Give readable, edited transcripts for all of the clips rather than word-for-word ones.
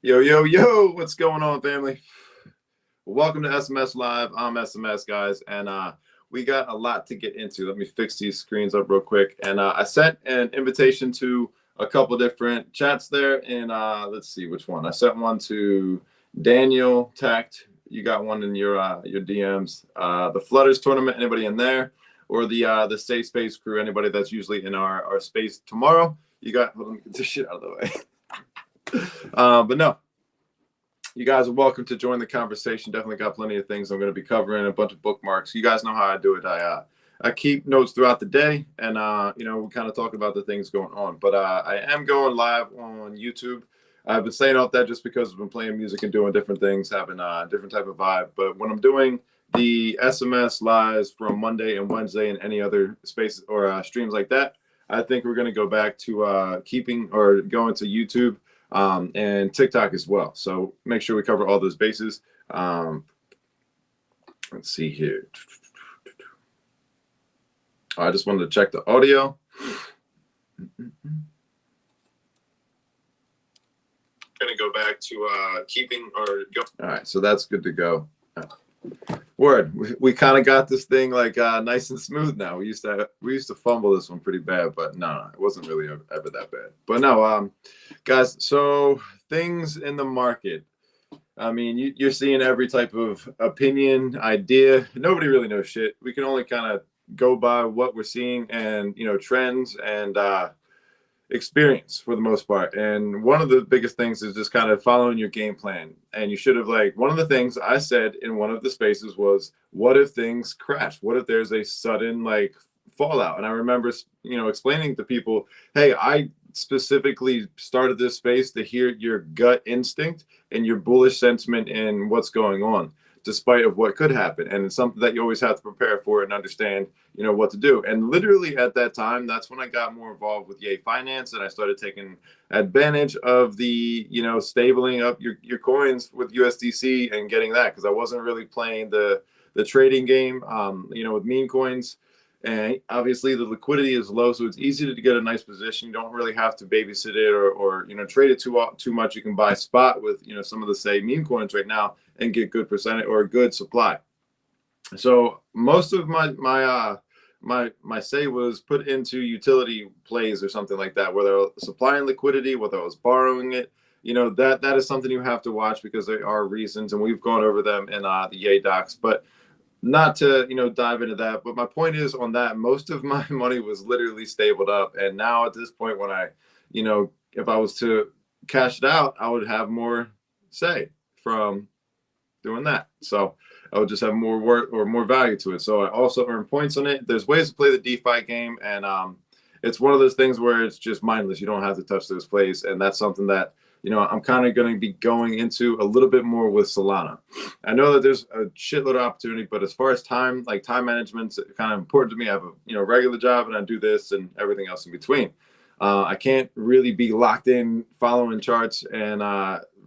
Yo, yo, yo, what's going on, family? Welcome to SMS Live. I'm SMS, guys, and we got a lot to get into. Let me fix these screens up real quick. And I sent an invitation to a couple different chats there, and let's see which one. I sent one to Daniel Tact. You got one in your DMs. The Flutters tournament, anybody in there? Or the Safe Space crew, anybody that's usually in our space tomorrow. You got, hold on, let me get this shit out of the way. But no, you guys are welcome to join the conversation. Definitely got plenty of things I'm going to be covering, a bunch of bookmarks. You guys know how I do it. I keep notes throughout the day, and we kind of talk about the things going on. But I am going live on YouTube. I've been saying off that just because I've been playing music and doing different things, having a different type of vibe. But when I'm doing the SMS lives from Monday and Wednesday and any other space or streams like that, I think we're going to go back to keeping or going to YouTube. And TikTok as well. So make sure we cover all those bases. Let's see here. I just wanted to check the audio. Gonna go back to keeping or go. All right, so that's good to go. Word, we kind of got this thing like nice and smooth now. We used to fumble this one pretty bad, but no, it wasn't really ever that bad. But no, guys, so things in the market. I mean, you're seeing every type of opinion, idea. Nobody really knows shit. We can only kind of go by what we're seeing and trends and experience for the most part. And one of the biggest things is just kind of following your game plan. And you should have, like, one of the things I said in one of the spaces was, what if things crash? What if there's a sudden like fallout? And I remember explaining to people, hey, I specifically started this space to hear your gut instinct and your bullish sentiment in what's going on, despite of what could happen. And it's something that you always have to prepare for and understand, what to do. And literally at that time, that's when I got more involved with Yay Finance, and I started taking advantage of the, stabling up your coins with USDC and getting that, because I wasn't really playing the trading game, with meme coins. And obviously the liquidity is low, so it's easy to get a nice position. You don't really have to babysit it or trade it too much. You can buy spot with some of the say meme coins right now and get good percentage or a good supply. So most of my say was put into utility plays or something like that, whether supplying liquidity, whether I was borrowing it. That is something you have to watch, because there are reasons, and we've gone over them in the Yay docs. But not to dive into that, but my point is on that, most of my money was literally stabled up. And now at this point, when I if I was to cash it out, I would have more say from doing that. So I would just have more work or more value to it. So I also earn points on it. There's ways to play the DeFi game, and it's one of those things where it's just mindless. You don't have to touch those plays, and that's something that I'm kind of going to be going into a little bit more with Solana. I know that there's a shitload of opportunity, but as far as time management's kind of important to me. I have a regular job and I do this and everything else in between. I can't really be locked in following charts and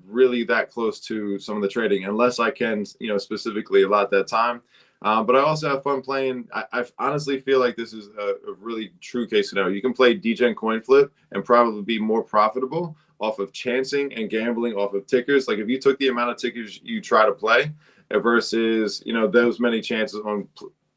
really that close to some of the trading unless I can, specifically allot that time. But I also have fun playing. I honestly feel like this is a really true case scenario. You can play DGen coin flip and probably be more profitable off of chancing and gambling off of tickers. Like if you took the amount of tickers you try to play versus, those many chances on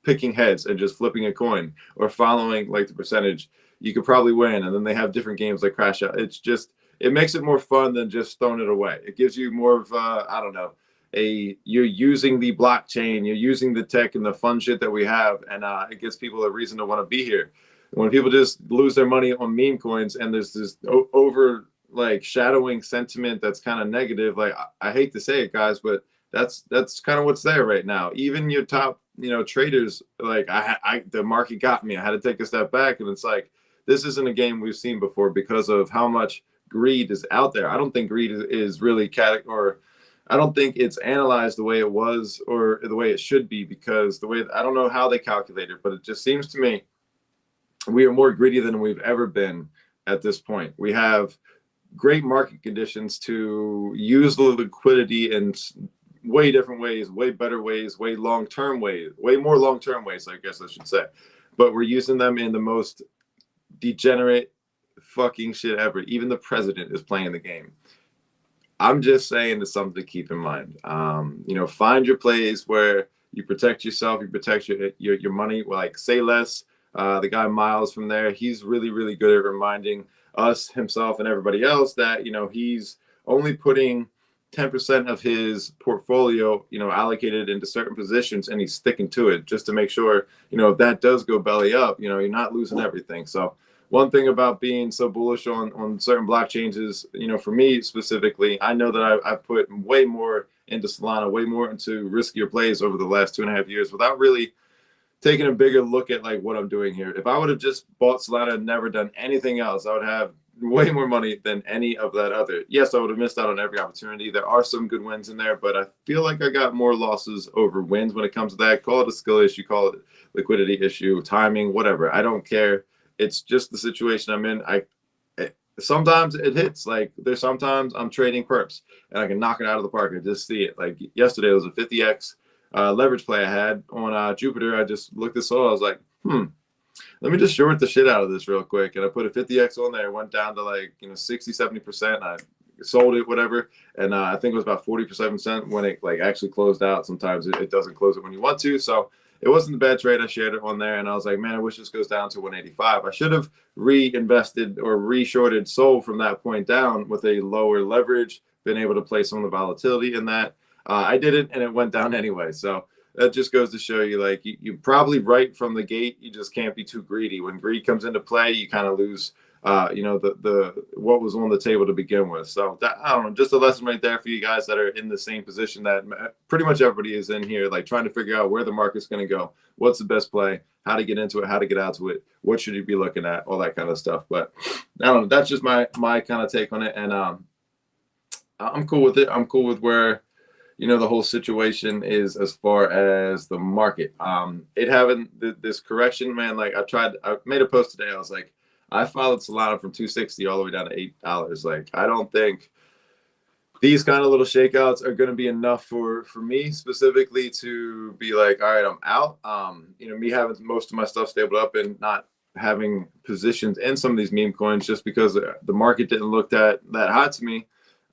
picking heads and just flipping a coin or following like the percentage, you could probably win. And then they have different games like Crash Out. It makes it more fun than just throwing it away. It gives you more of, I don't know, you're using the blockchain, you're using the tech and the fun shit that we have, and it gives people a reason to want to be here. When people just lose their money on meme coins and there's this over like shadowing sentiment that's kind of negative, like I hate to say it, guys, but that's kind of what's there right now. Even your top, traders, like the market got me. I had to take a step back, and it's like this isn't a game we've seen before because of how much greed is out there. I don't think greed is really I don't think it's analyzed the way it was or the way it should be, because I don't know how they calculate it, but it just seems to me we are more greedy than we've ever been at this point. We have great market conditions to use the liquidity in way different ways, way better ways, way more long-term ways, I guess I should say. But we're using them in the most degenerate fucking shit ever. Even the president is playing the game. I'm just saying it's something to keep in mind. Find your plays where you protect yourself, you protect your money. Like Say Less, the guy Miles from there, he's really, really good at reminding us, himself, and everybody else that, he's only putting 10% of his portfolio, allocated into certain positions, and he's sticking to it just to make sure, if that does go belly up, you're not losing everything. So one thing about being so bullish on certain blockchains is, for me specifically, I know that I've put way more into Solana, way more into riskier plays over the last 2.5 years without really taking a bigger look at like what I'm doing here. If I would have just bought Solana and never done anything else, I would have way more money than any of that other. Yes, I would have missed out on every opportunity. There are some good wins in there, but I feel like I got more losses over wins when it comes to that. Call it a skill issue, call it liquidity issue, timing, whatever. I don't care. It's just the situation I'm in. Sometimes it hits. Like there's sometimes I'm trading perps and I can knock it out of the park. I just see it. Like yesterday, it was a 50x leverage play I had on Jupiter. I just looked this over. I was like, let me just short the shit out of this real quick. And I put a 50x on there. It went down to like 60, 70%. I sold it, whatever. And I think it was about 40% when it like actually closed out. Sometimes it doesn't close it when you want to. So it wasn't a bad trade. I shared it on there, and I was like, man, I wish this goes down to 185. I should have reinvested or re-shorted sold from that point down with a lower leverage, been able to play some of the volatility in that. I didn't, and it went down anyway. So that just goes to show you, like, you probably right from the gate, you just can't be too greedy. When greed comes into play, you kind of lose the what was on the table to begin with. So that, I don't know, just a lesson right there for you guys that are in the same position that pretty much everybody is in here, like trying to figure out where the market's going to go, what's the best play, how to get into it, how to get out to it, what should you be looking at, all that kind of stuff. But I don't know, that's just my kind of take on it, and I'm cool with it. I'm cool with where the whole situation is as far as the market. It having this correction, man. Like I made a post today. I was like, I followed Solana from 260 all the way down to $8. Like, I don't think these kind of little shakeouts are going to be enough for me specifically to be like, all right, I'm out. Me having most of my stuff stabled up and not having positions in some of these meme coins just because the market didn't look that hot to me.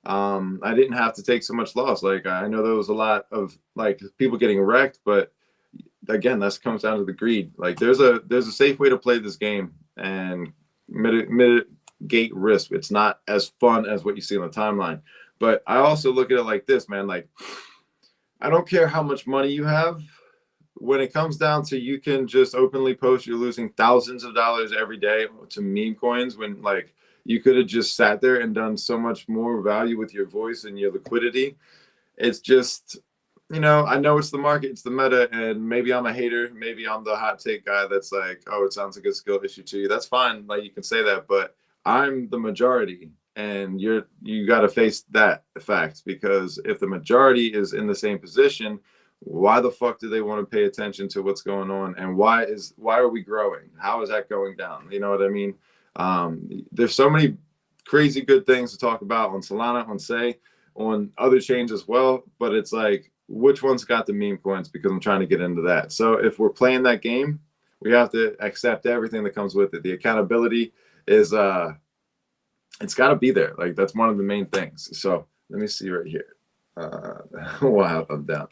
I didn't have to take so much loss. Like, I know there was a lot of like people getting wrecked, but again, that comes down to the greed. Like, there's a safe way to play this game and mitigate risk. It's not as fun as what you see on the timeline. But I also look at it like this, man. Like, I don't care how much money you have. When it comes down to, you can just openly post you're losing thousands of dollars every day to meme coins, when like you could have just sat there and done so much more value with your voice and your liquidity. It's just, I know it's the market, it's the meta, and maybe I'm a hater. Maybe I'm the hot take guy that's like, oh, it sounds like a skill issue to you. That's fine. Like, you can say that, but I'm the majority. And you got to face that fact, because if the majority is in the same position, why the fuck do they want to pay attention to what's going on? And why are we growing? How is that going down? You know what I mean? There's so many crazy good things to talk about on Solana, on Sei, on other chains as well. But it's like, which one's got the meme coins? Because I'm trying to get into that. So if we're playing that game, we have to accept everything that comes with it. The accountability is it's got to be there. Like, that's one of the main things. So let me see right here. Wow, I'm down.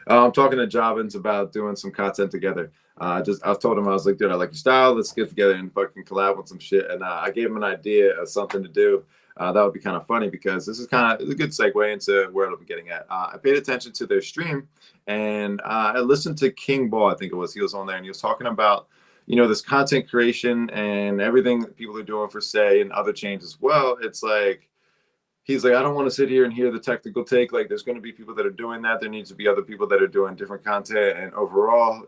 I'm talking to Jobbins about doing some content together. I told him, I was like, dude, I like your style. Let's get together and fucking collab on some shit. And I gave him an idea of something to do. That would be kind of funny, because this is kind of a good segue into where I'm getting at. I paid attention to their stream, and I listened to King Ball, I think it was. He was on there, and he was talking about, this content creation and everything that people are doing for Sei and other chains as well. It's like, he's like, I don't want to sit here and hear the technical take. Like, there's going to be people that are doing that. There needs to be other people that are doing different content. And overall,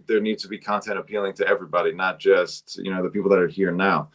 there needs to be content appealing to everybody, not just, the people that are here now.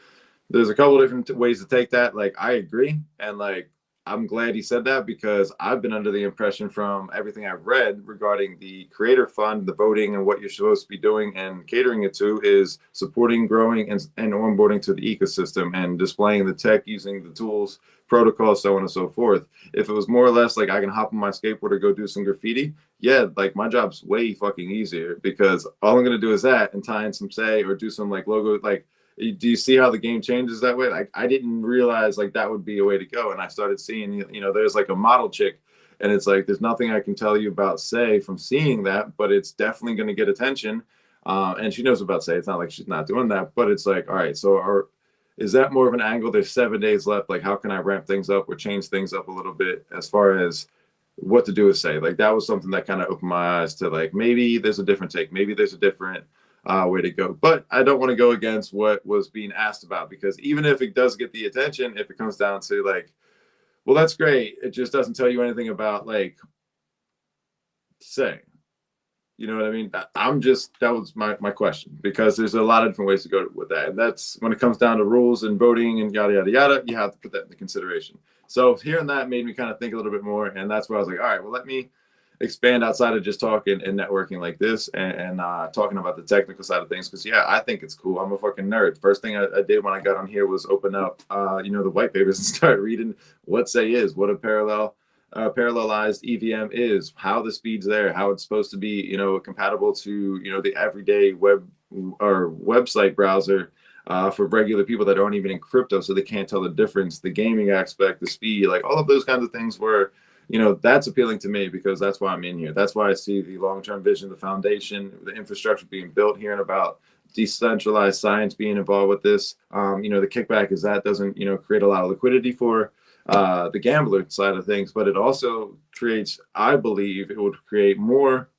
There's a couple of different ways to take that. Like, I agree. And like, I'm glad he said that, because I've been under the impression from everything I've read regarding the creator fund, the voting, and what you're supposed to be doing and catering it to is supporting, growing, and onboarding to the ecosystem and displaying the tech, using the tools, protocols, so on and so forth. If it was more or less like I can hop on my skateboard or go do some graffiti, yeah, like my job's way fucking easier, because all I'm going to do is that and tie in some Sei or do some like logo, like, do you see how the game changes that way? Like, I didn't realize like that would be a way to go. And I started seeing, there's like a model chick, and it's like, there's nothing I can tell you about Sei from seeing that, but it's definitely going to get attention. And she knows about Sei. It's not like she's not doing that, but it's like, all right, so is that more of an angle? There's 7 days left. Like, how can I ramp things up or change things up a little bit as far as what to do with Sei? Like, that was something that kind of opened my eyes to like, maybe there's a different take. Maybe there's a different way to go. But I don't want to go against what was being asked about, because even if it does get the attention, if it comes down to like, well, that's great, it just doesn't tell you anything about like Sei. You know what I mean? That was my question, because there's a lot of different ways to go with that. And that's when it comes down to rules and voting and yada, yada, yada, you have to put that into consideration. So hearing that made me kind of think a little bit more. And that's where I was like, all right, well, let me expand outside of just talking and networking like this and talking about the technical side of things. Because yeah, I think it's cool. I'm a fucking nerd. First thing I did when I got on here was open up the white papers and start reading what Sei is, what a parallelized EVM is, how the speed's there, how it's supposed to be compatible to the everyday web or website browser for regular people that aren't even in crypto, so they can't tell the difference, the gaming aspect, the speed, like all of those kinds of things were that's appealing to me, because that's why I'm in here. That's why I see the long-term vision, the foundation, the infrastructure being built here, and about decentralized science being involved with this. The kickback is that doesn't, create a lot of liquidity for the gambler side of things, but it also creates, I believe it would create more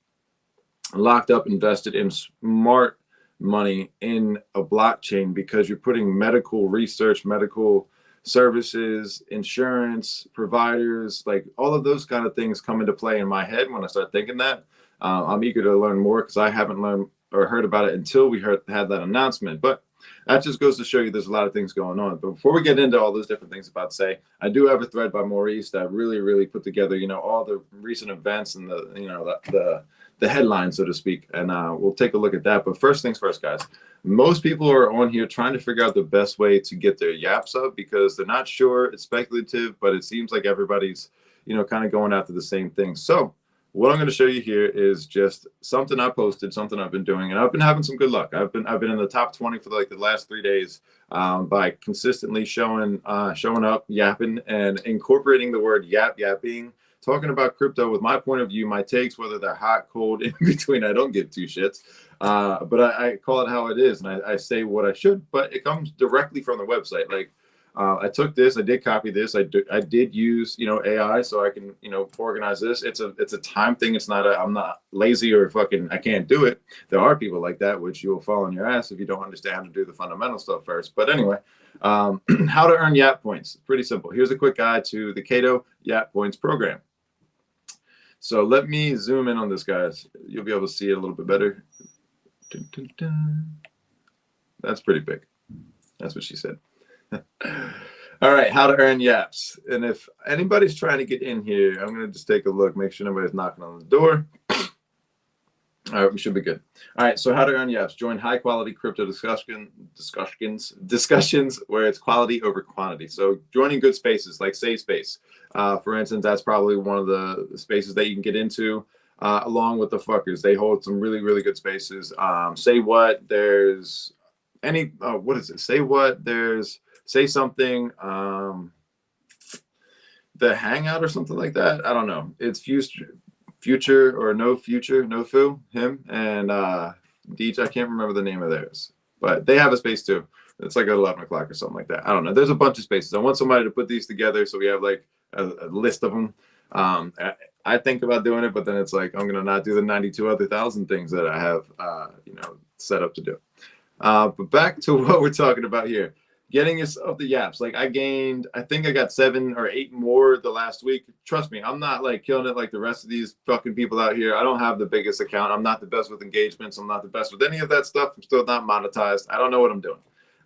locked up, invested in smart money in a blockchain, because you're putting medical research, medical services, insurance providers, like all of those kind of things come into play in my head when I start thinking that. I'm eager to learn more, because I haven't learned or heard about it until we had that announcement. But that just goes to show you there's a lot of things going on. But before we get into all those different things about Sei, I do have a thread by Maurice that really, really put together, all the recent events and the headlines, so to speak. And we'll take a look at that. But first things first, guys. Most people are on here trying to figure out the best way to get their yaps up, because they're not sure. It's speculative, but it seems like everybody's, kind of going after the same thing. So what I'm going to show you here is just something I posted, something I've been doing, and I've been having some good luck. I've been in the top 20 for like the last 3 days by consistently showing up, yapping, and incorporating the word yapping, talking about crypto with my point of view, my takes, whether they're hot, cold, in between. I don't give two shits, but I call it how it is, and I say what I should, but it comes directly from the website. Like, I took this, I did copy this, I did use AI so I can organize this. It's a time thing. It's not I'm not lazy or fucking I can't do it. There are people like that, which you will fall on your ass if you don't understand how to do the fundamental stuff first. But anyway, how to earn YAP points. Pretty simple. Here's a quick guide to the Cato YAP points program. So let me zoom in on this, guys. You'll be able to see it a little bit better. Dun, dun, dun. That's pretty big. That's what she said. All All right, how to earn yaps. And if anybody's trying to get in here, I'm going to just take a look, make sure nobody's knocking on the door. All right, we should be good. All right, so how to earn yaps. Join high-quality crypto discussions where it's quality over quantity. So joining good spaces like Safe Space. For instance, that's probably one of the spaces that you can get into along with the fuckers. They hold some really, really good spaces. Say what, there's any, what is it? Say what, there's, say something, the Hangout or something like that. I don't know. It's Future or No Future, No Fu, him and Deej. I can't remember the name of theirs, but they have a space too. It's like at 11 o'clock or something like that. I don't know. There's a bunch of spaces. I want somebody to put these together so we have like a list of them. I think about doing it, but then it's like I'm gonna not do the 92 other thousand things that I have, set up to do. But back to what we're talking about here. Getting yourself the yaps. Like I think I got 7 or 8 more the last week. Trust me, I'm not like killing it like the rest of these fucking people out here. I don't have the biggest account. I'm not the best with engagements. I'm not the best with any of that stuff. I'm still not monetized. I don't know what I'm doing.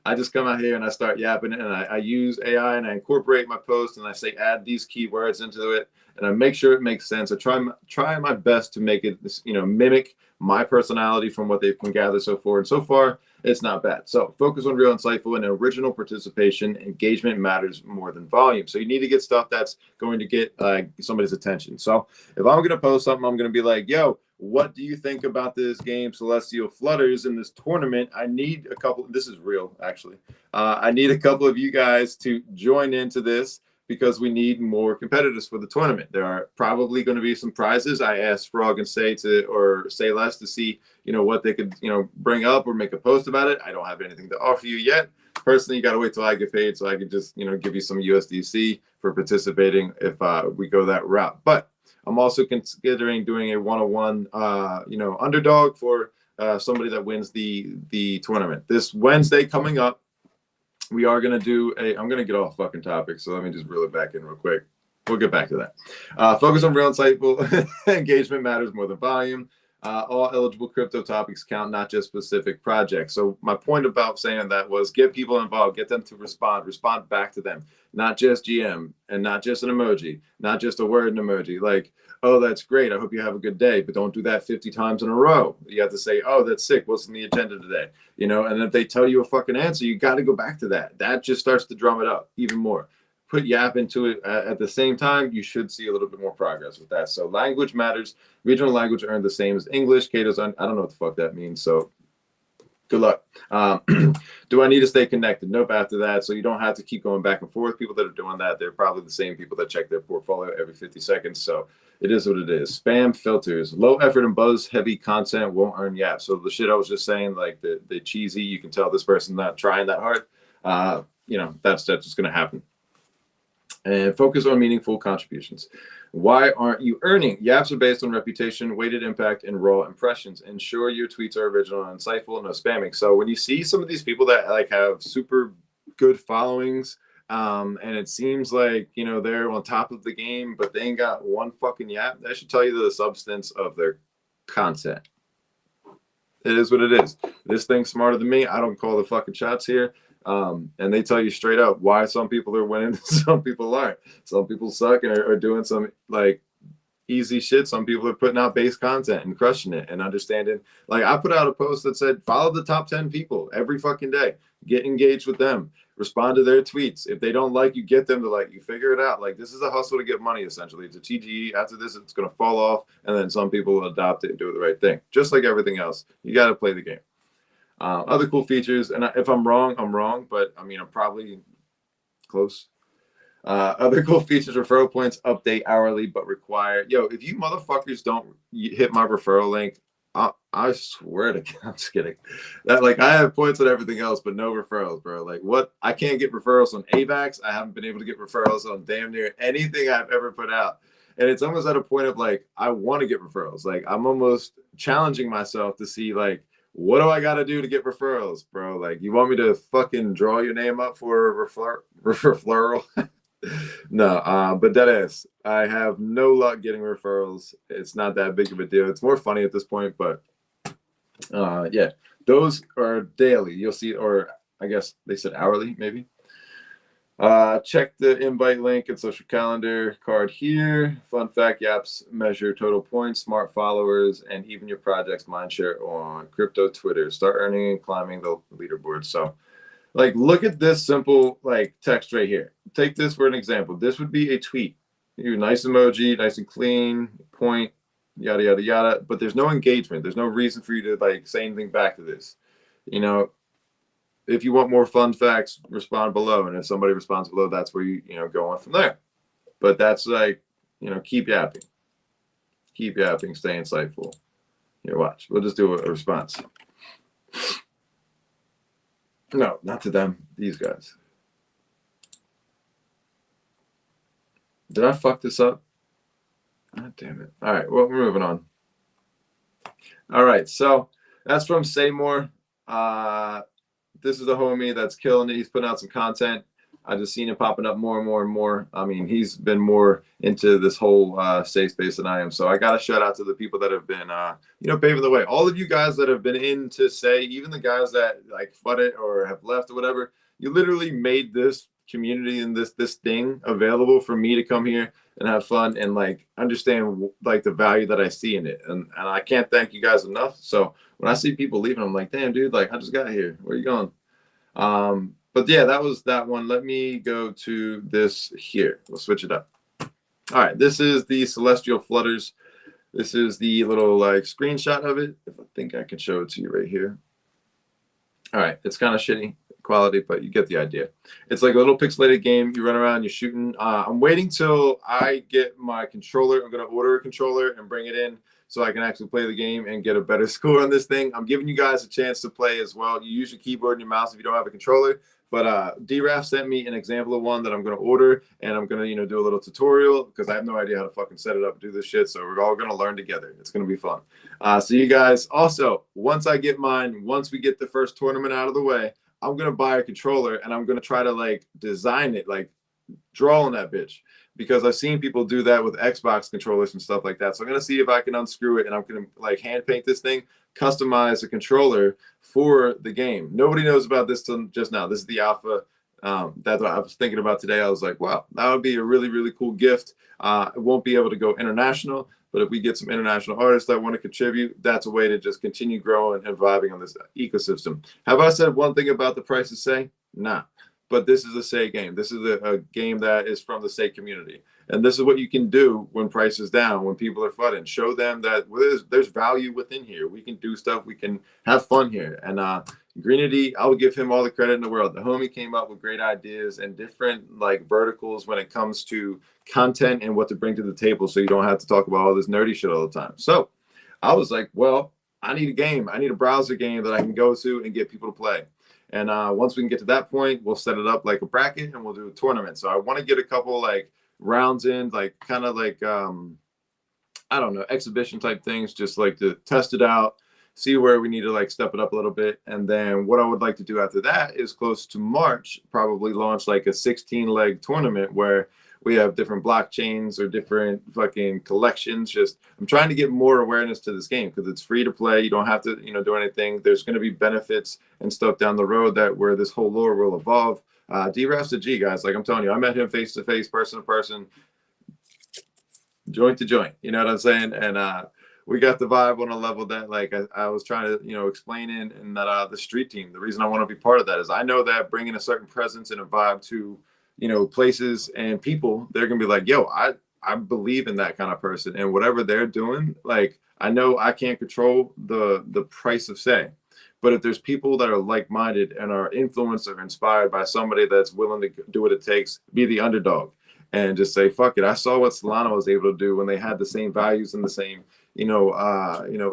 I just come out here and I start yapping and I use AI and I incorporate my post and I say add these keywords into it and I make sure it makes sense. I try my best to make it, mimic my personality from what they can gather so far. And so far, it's not bad. So focus on real, insightful, and original participation. Engagement matters more than volume. So you need to get stuff that's going to get somebody's attention. So if I'm going to post something, I'm going to be like, yo, what do you think about this game Celestial Flutters in this tournament? I need a couple. This is real, actually. I need a couple of you guys to join into this because we need more competitors for the tournament. There are probably going to be some prizes. I asked Frog and Say Less to see, what they could, bring up or make a post about it. I don't have anything to offer you yet. Personally, you got to wait till I get paid so I can just, give you some USDC for participating if we go that route. But I'm also considering doing a one-on-one, underdog for somebody that wins the tournament. This Wednesday coming up, we are going to do I'm going to get off fucking topic, so let me just reel it back in real quick. We'll get back to that. Focus on real, insightful. Engagement matters more than volume. All eligible crypto topics count, not just specific projects. So my point about saying that was get people involved, get them to respond back to them, not just GM and not just an emoji, not just a word and emoji. Like, oh, that's great. I hope you have a good day, but don't do that 50 times in a row. You have to say, oh, that's sick. What's on the agenda today? And if they tell you a fucking answer, you got to go back to that. That just starts to drum it up even more. Put yap into it at the same time, you should see a little bit more progress with that. So language matters. Regional language earned the same as English. Cato's I don't know what the fuck that means. So good luck. Do I need to stay connected? Nope. After that, so you don't have to keep going back and forth. People that are doing that, they're probably the same people that check their portfolio every 50 seconds. So it is what it is. Spam filters, low effort and buzz heavy content won't earn yap. So the shit I was just saying, like the cheesy, you can tell this person not trying that hard. That's just going to happen. And focus on meaningful contributions. Why aren't you earning? Yaps are based on reputation, weighted impact, and raw impressions. Ensure your tweets are original and insightful, no spamming. So when you see some of these people that like have super good followings, and it seems like they're on top of the game, but they ain't got one fucking yap, that should tell you the substance of their content. It is what it is. This thing's smarter than me. I don't call the fucking shots here. And they tell you straight up why some people are winning, some people aren't. Some people suck and are doing some like easy shit. Some people are putting out base content and crushing it and understanding. Like I put out a post that said, follow the top 10 people every fucking day. Get engaged with them. Respond to their tweets. If they don't like you, get them to like you. Figure it out. Like this is a hustle to get money, essentially. It's a TGE. After this, it's going to fall off. And then some people will adopt it and do the right thing. Just like everything else. You got to play the game. Other cool features, and if I'm wrong, but I mean, I'm probably close. Other cool features, referral points update hourly, but require, if you motherfuckers don't hit my referral link, I swear to God, I'm just kidding. That like I have points on everything else, but no referrals, bro. Like what? I can't get referrals on AVAX. I haven't been able to get referrals on damn near anything I've ever put out. And it's almost at a point of like, I want to get referrals. Like I'm almost challenging myself to see like, what do I got to do to get referrals, bro? Like, you want me to fucking draw your name up for a referral? No, but that is, I have no luck getting referrals. It's not that big of a deal. It's more funny at this point, but yeah, those are daily. You'll see, or I guess they said hourly, maybe. Check the invite link and social calendar card here. Fun fact, Yaps measure total points, smart followers, and even your project's mindshare on crypto Twitter. Start earning and climbing the leaderboard. So like, look at this simple like text right here. Take this for an example. This would be a tweet. You nice emoji, nice and clean, point, yada yada yada. But there's no engagement. There's no reason for you to like say anything back to this. You know, if you want more fun facts, respond below. And if somebody responds below, that's where you go on from there. But that's like, keep yapping. Keep yapping, stay insightful. Here, watch. We'll just do a response. No, not to them. These guys. Did I fuck this up? God damn it. All right, well, we're moving on. All right, so that's from Say More. This is a homie that's killing it. He's putting out some content. I've just seen it popping up more and more and more. I mean, he's been more into this whole safe space than I am. So I got to shout out to the people that have been, paving the way. All of you guys that have been in to say, even the guys that like fought it or have left or whatever, you literally made this community and this thing available for me to come here and have fun and like understand like the value that I see in it. And I can't thank you guys enough. So when I see people leaving, I'm like, damn, dude, like I just got here. Where are you going? But yeah, that was that one. Let me go to this here. We'll switch it up. All right, this is the Celestial Flutters. This is the little like screenshot of it. If I think I can show it to you right here. All right, it's kind of shitty quality, but you get the idea. It's like a little pixelated game. You run around, you're shooting. I'm waiting till I get my controller. I'm going to order a controller and bring it in so I can actually play the game and get a better score on this thing. I'm giving you guys a chance to play as well. You use your keyboard and your mouse if you don't have a controller. But DRAF sent me an example of one that I'm going to order, and I'm going to, do a little tutorial because I have no idea how to fucking set it up and do this shit. So we're all going to learn together. It's going to be fun. So you guys, also, once I get mine, once we get the first tournament out of the way, I'm going to buy a controller and I'm going to try to like design it, like draw on that bitch, because I've seen people do that with Xbox controllers and stuff like that. So I'm going to see if I can unscrew it and I'm going to like hand paint this thing, customize a controller for the game. Nobody knows about this till just now. This is the alpha. That's what I was thinking about today. I was like, wow, that would be a really, really cool gift. It won't be able to go international, but if we get some international artists that want to contribute, that's a way to just continue growing and vibing on this ecosystem. Have I said one thing about the price of Say? Nah. But this is a Say game. This is a game that is from the Say community. And this is what you can do when price is down, when people are flooding. Show them that there's value within here. We can do stuff. We can have fun here. And Greenity, I would give him all the credit in the world. The homie came up with great ideas and different like verticals when it comes to content and what to bring to the table, so you don't have to talk about all this nerdy shit all the time. So I was like, well, I need a game. I need a browser game that I can go to and get people to play. And once we can get to that point, we'll set it up like a bracket and we'll do a tournament. So I want to get a couple like rounds in, like kind of like, I don't know, exhibition type things, just like to test it out, see where we need to like step it up a little bit. And then what I would like to do after that is close to March, probably launch like a 16-leg tournament where we have different blockchains or different fucking collections. Just I'm trying to get more awareness to this game because it's free to play. You don't have to, do anything. There's going to be benefits and stuff down the road that where this whole lore will evolve. DRAF's a G, guys. Like I'm telling you, I met him face to face, person to person, joint to joint. You know what I'm saying? And we got the vibe on a level that like I was trying to, explain in that the street team. The reason I want to be part of that is I know that bringing a certain presence and a vibe to places and people, they're gonna be like, yo, I believe in that kind of person, and whatever they're doing, like I know I can't control the price of Say, but if there's people that are like-minded and are influenced or inspired by somebody that's willing to do what it takes, be the underdog, and just say, fuck it. I saw what Solana was able to do when they had the same values and the same,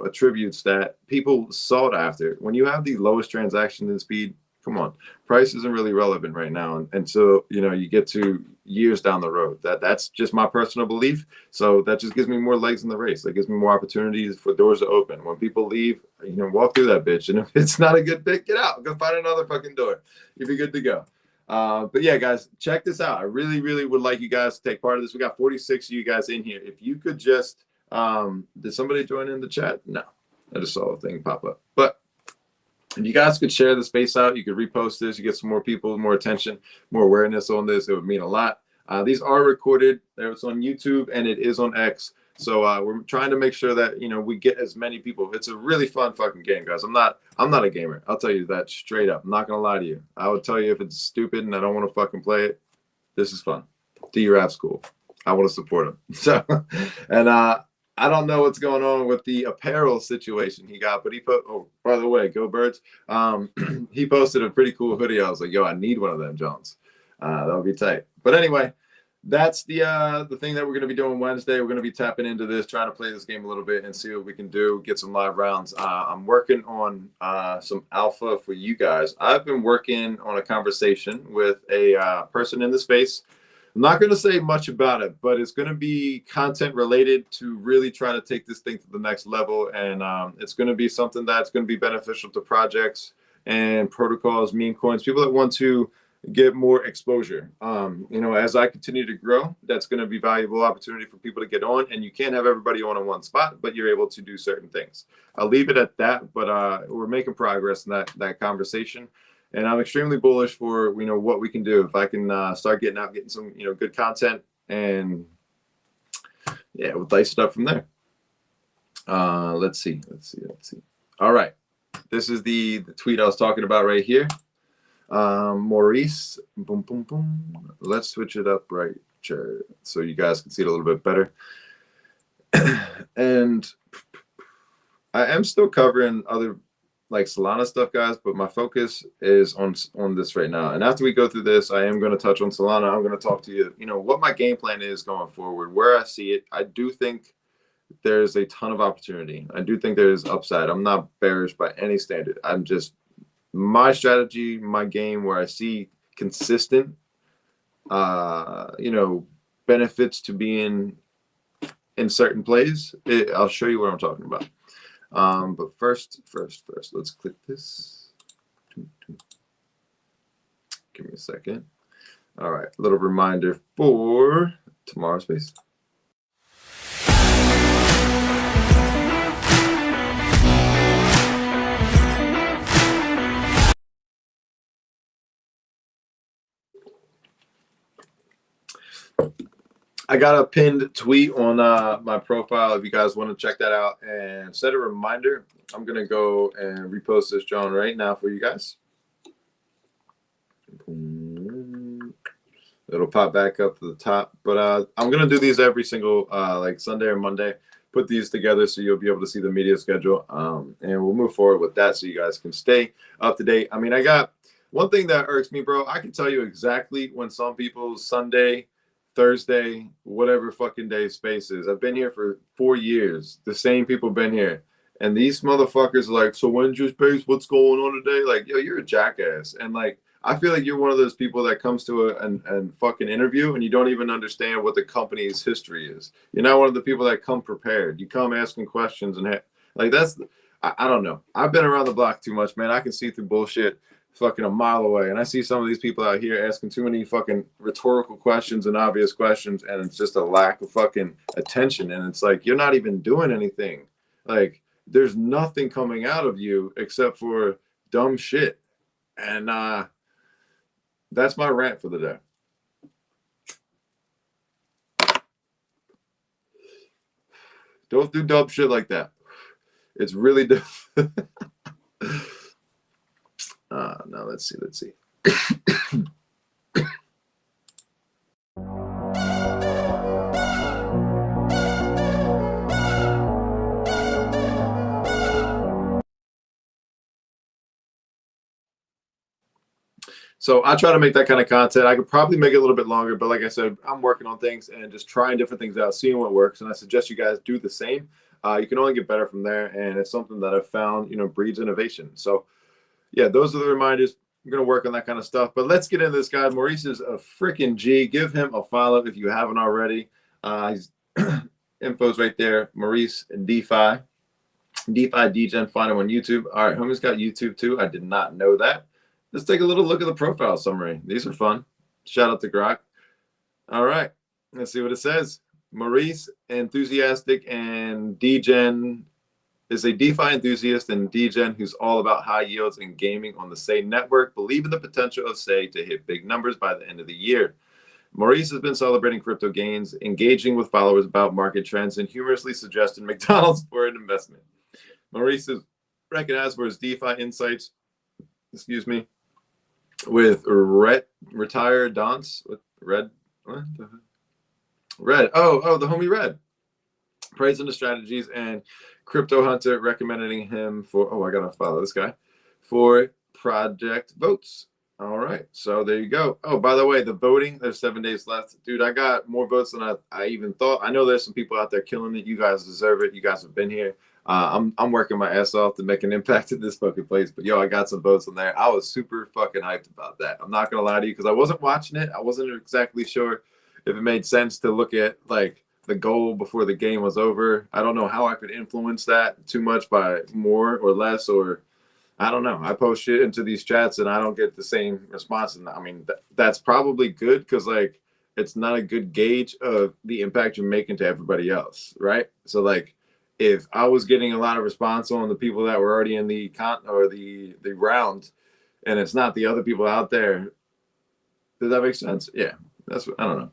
attributes that people sought after. When you have the lowest transaction and speed, come on, price isn't really relevant right now. And so, you get to years down the road. That's just my personal belief. So that just gives me more legs in the race. That gives me more opportunities for doors to open. When people leave, walk through that bitch. And if it's not a good fit, get out. Go find another fucking door. You'll be good to go. But yeah, guys, check this out. I really, really would like you guys to take part of this. We got 46 of you guys in here. If you could just, did somebody join in the chat? No, I just saw a thing pop up. But If you guys could share the space out, you could repost this, you get some more people, more attention, more awareness on this. It would mean a lot. These are recorded. It's on YouTube and it is on X. So we're trying to make sure that we get as many people. It's a really fun fucking game, guys. I'm not a gamer. I'll tell you that straight up. I'm not gonna lie to you. I would tell you if it's stupid and I don't want to fucking play it. This is fun. D-Rap's cool. I want to support him. So, and I don't know what's going on with the apparel situation he got, but he put. Oh, by the way, go Birds. He posted a pretty cool hoodie. I was like, yo, I need one of them, Jones. That would be tight. But anyway, that's the thing that we're going to be doing Wednesday. We're going to be tapping into this, trying to play this game a little bit and see what we can do, get some live rounds. I'm working on some alpha for you guys. I've been working on a conversation with a person in the space. I'm not going to say much about it, but it's going to be content related to really try to take this thing to the next level. And it's going to be something that's going to be beneficial to projects and protocols, meme coins, people that want to get more exposure. As I continue to grow, that's going to be valuable opportunity for people to get on. And you can't have everybody on in one spot, but you're able to do certain things. I'll leave it at that, but we're making progress in that conversation. And I'm extremely bullish for what we can do if I can start getting some good content, and we'll dice it up from there. Let's see. All right, this is the tweet I was talking about right here. Maurice, boom, boom, boom. Let's switch it up right here so you guys can see it a little bit better. And I am still covering other like Solana stuff, guys, but my focus is on this right now. And after we go through this, I am going to touch on Solana. I'm going to talk to you, what my game plan is going forward, where I see it. I do think there's a ton of opportunity. I do think there's upside. I'm not bearish by any standard. I'm just my strategy, my game where I see consistent, benefits to being in certain plays. I'll show you what I'm talking about. But first, let's click this. Give me a second. All right, a little reminder for tomorrow's space. I got a pinned tweet on my profile if you guys want to check that out and set a reminder. I'm going to go and repost this, John, right now for you guys. It'll pop back up to the top. But I'm going to do these every single like Sunday or Monday. Put these together so you'll be able to see the media schedule. And we'll move forward with that so you guys can stay up to date. I mean, I got one thing that irks me, bro. I can tell you exactly when some people's Sunday, Thursday, whatever fucking day space is. I've been here for 4 years. The same people been here. And these motherfuckers are like, so when's your space? What's going on today? Like, yo, you're a jackass. And like, I feel like you're one of those people that comes to a fucking interview and you don't even understand what the company's history is. You're not one of the people that come prepared. You come asking questions and like that's, I don't know. I've been around the block too much, man. I can see through bullshit fucking a mile away. And I see some of these people out here asking too many fucking rhetorical questions and obvious questions. And it's just a lack of fucking attention. And it's like, you're not even doing anything. Like there's nothing coming out of you except for dumb shit. And that's my rant for the day. Don't do dumb shit like that. It's really difficult. Now let's see. So I try to make that kind of content. I could probably make it a little bit longer, but like I said, I'm working on things and just trying different things out, seeing what works. And I suggest you guys do the same. You can only get better from there. And it's something that I've found, breeds innovation. So yeah, those are the reminders. I'm going to work on that kind of stuff. But let's get into this guy. Maurice is a freaking G. Give him a follow if you haven't already. His info's right there. Maurice DeFi. DeFi Degen. Find him on YouTube. All right, homie's got YouTube too. I did not know that. Let's take a little look at the profile summary. These are fun. Shout out to Grok. All right, let's see what it says. Maurice, enthusiastic and Degen is a DeFi enthusiast and degen who's all about high yields and gaming on the Say network. Believe in the potential of Say to hit big numbers by the end of the year. Maurice has been celebrating crypto gains, engaging with followers about market trends, and humorously suggested McDonald's for an investment. Maurice is recognized for his DeFi insights, with retired Dons, with Red. Oh, the homie Red. Praising the strategies, and Crypto Hunter recommending him for, I gotta follow this guy, for project votes. All right, so there you go. Oh, by the way, the voting, there's 7 days left. Dude, I got more votes than I even thought. I know there's some people out there killing it. You guys deserve it. You guys have been here. I'm working my ass off to make an impact in this fucking place. But yo, I got some votes on there. I was super fucking hyped about that. I'm not gonna lie to you, because I wasn't watching it. I wasn't exactly sure if it made sense to look at like the goal before the game was over. I don't know how I could influence that too much by more or less, or I don't know. I post shit into these chats and I don't get the same response. And I mean, that's probably good, because like it's not a good gauge of the impact you're making to everybody else, right? So like if I was getting a lot of response on the people that were already in the the round, and it's not the other people out there, does that make sense? Yeah, that's what, I don't know.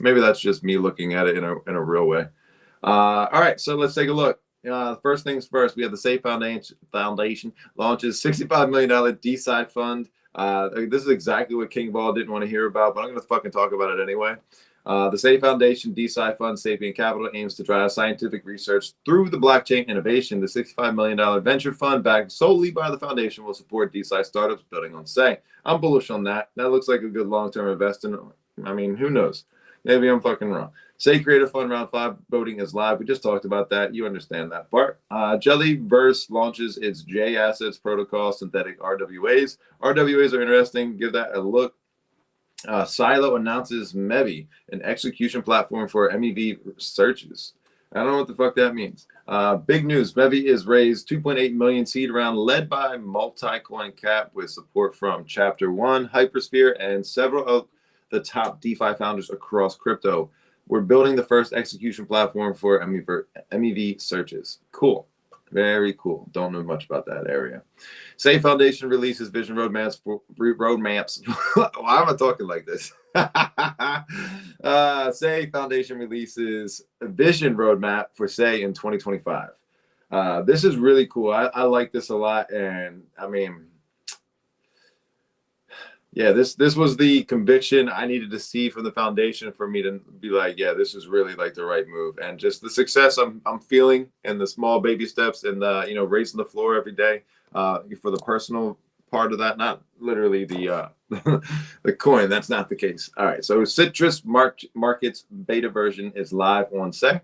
Maybe that's just me looking at it in a real way. All right, so let's take a look. First things first, we have the Say Foundation launches $65 million DeSci fund. This is exactly what King Ball didn't want to hear about, but I'm going to fucking talk about it anyway. The Say Foundation DeSci fund, Sapient Capital, aims to drive scientific research through the blockchain innovation. The $65 million venture fund, backed solely by the foundation, will support DeSci startups building on Say. I'm bullish on that. That looks like a good long-term investment. I mean, who knows? Maybe I'm fucking wrong. Say Creator Fund Round 5 voting is live. We just talked about that. You understand that part. Jellyverse launches its J Assets protocol, synthetic RWAs. RWAs are interesting. Give that a look. Silo announces Mevi, an execution platform for MEV searches. I don't know what the fuck that means. Big news. Mevi is raised 2.8 million seed round, led by Multicoin Cap, with support from Chapter 1, Hypersphere, and several of the top DeFi founders across crypto. We're building the first execution platform for MEV searches. Cool. Very cool. Don't know much about that area. Say Foundation releases vision roadmaps. Why am I talking like this? Say Foundation releases a vision roadmap for Say in 2025. This is really cool. I like this a lot. And I mean, yeah, this was the conviction I needed to see from the foundation for me to be like, yeah, this is really like the right move. And just the success I'm feeling, and the small baby steps, and the raising the floor every day for the personal part of that, not literally the the coin. That's not the case. All right, so Citrus Markets beta version is live on Say.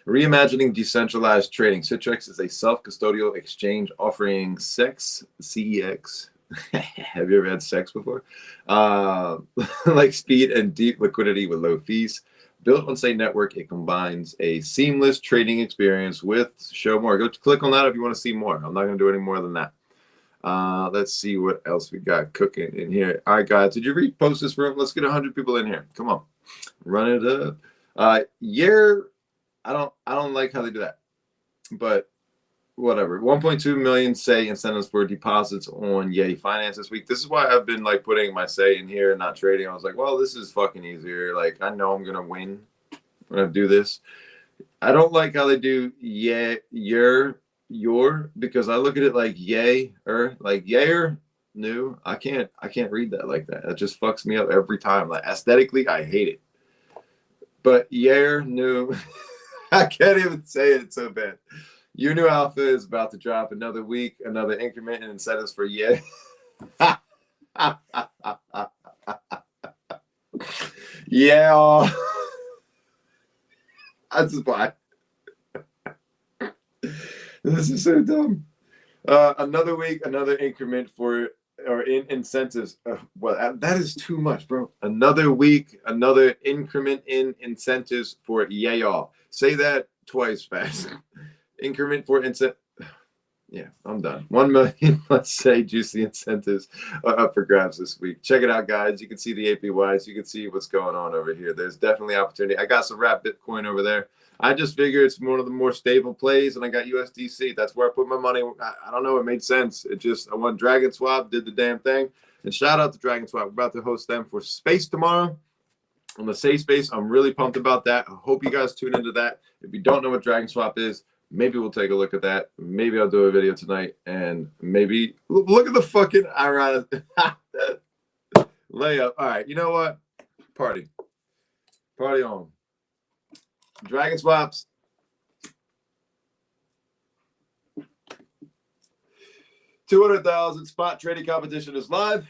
Reimagining decentralized trading. Citrix is a self-custodial exchange offering CEX. Have you ever had sex before? Like speed and deep liquidity with low fees. Built on Say Network, it combines a seamless trading experience with show more. Go click on that if you want to see more. I'm not going to do any more than that. Let's see what else we got cooking in here. All right, guys, did you repost this room? Let's get 100 people in here. Come on, run it up. I don't like how they do that, but whatever. 1.2 million Say incentives for deposits on Yay Finance this week. This is why I've been like putting my Say in here and not trading. I was like, well, this is fucking easier. Like, I know I'm gonna win when I do this. I don't like how they do your, because I look at it like like yayer new. I can't read that like that. It just fucks me up every time. Like, aesthetically, I hate it. But yayer new, I can't even say it. It's so bad. Your new alpha is about to drop another week, another increment in incentives for Yay. Yeah. That's why. This is so dumb. Another week, another increment in incentives. Well, that is too much, bro. Another week, another increment in incentives for Yay. Say that twice fast. Increment for incentive. Yeah, I'm done. 1 million, let's say, juicy incentives are up for grabs this week. Check it out, guys. You can see the APYs. You can see what's going on over here. There's definitely opportunity. I got some wrap Bitcoin over there. I just figure it's one of the more stable plays, and I got USDC. That's where I put my money. I don't know. It made sense. I went Dragon Swap, did the damn thing. And shout out to Dragon Swap. We're about to host them for Space tomorrow on the Safe Space. I'm really pumped about that. I hope you guys tune into that. If you don't know what Dragon Swap is, maybe we'll take a look at that. Maybe I'll do a video tonight, and maybe look at the fucking ironic layup. All right, you know what? Party on. Dragon Swaps. $200,000 spot trading competition is live.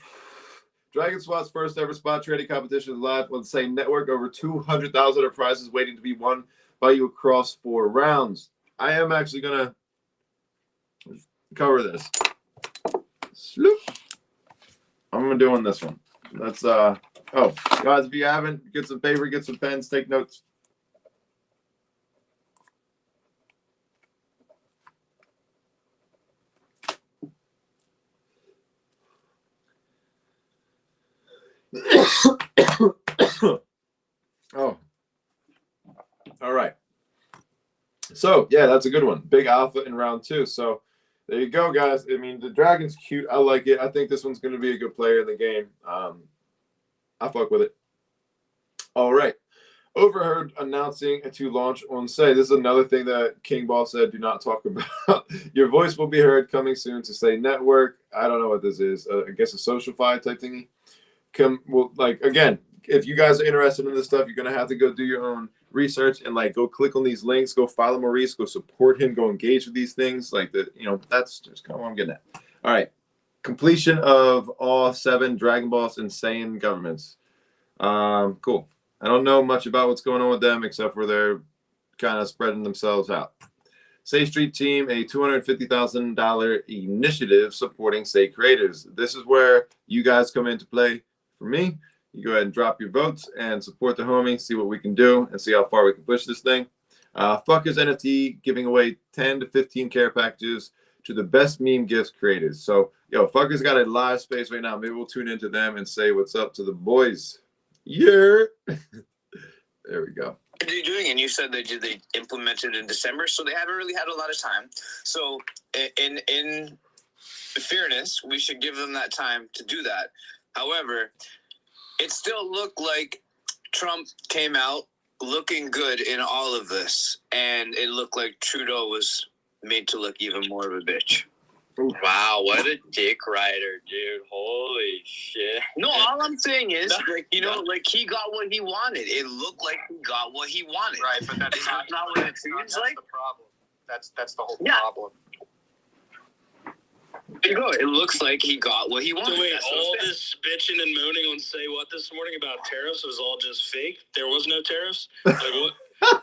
Dragon Swap's first ever spot trading competition is live on the same network. Over 200,000 of prizes waiting to be won by you across 4 rounds. I am actually gonna cover this. Sloop. I'm doing this one. That's guys, if you haven't, get some paper, get some pens, take notes. Oh, all right. So yeah, that's a good one. Big alpha in round 2. So there you go, guys. I mean, the Dragon's cute. I like it. I think this one's going to be a good player in the game. I fuck with it. All right. Overheard announcing to launch on Say. This is another thing that King Ball said, do not talk about. Your voice will be heard coming soon to Say Network. I don't know what this is. I guess a SocialFi type thingy. Again, if you guys are interested in this stuff, you're going to have to go do your own research and go click on these links, go follow Maurice, go support him, go engage with these things. That's just kind of what I'm getting at. All right. Completion of all 7 Dragon Balls Insane governments. Cool. I don't know much about what's going on with them except for they're kind of spreading themselves out. Say Street Team, a $250,000 initiative supporting Say creators. This is where you guys come into play for me. You go ahead and drop your votes and support the homie, see what we can do, and see how far we can push this thing. Fuckers NFT giving away 10 to 15 care packages to the best meme gifts creators. So, Fuckers got a live space right now. Maybe we'll tune into them and say what's up to the boys. Yeah. There we go. What are you doing? And you said they implemented in December, so they haven't really had a lot of time. So, in fairness, we should give them that time to do that. However, it still looked like Trump came out looking good in all of this, and it looked like Trudeau was made to look even more of a bitch. Wow, what a dick rider, dude. Holy shit. No, all I'm saying is, he got what he wanted. It looked like he got what he wanted. Right, but that's not what it seems like. The problem. That's the whole problem. There you go. It looks like he got what he wanted. So wait, all this bitching and moaning on Say What this morning about tariffs was all just fake? There was no tariffs? What?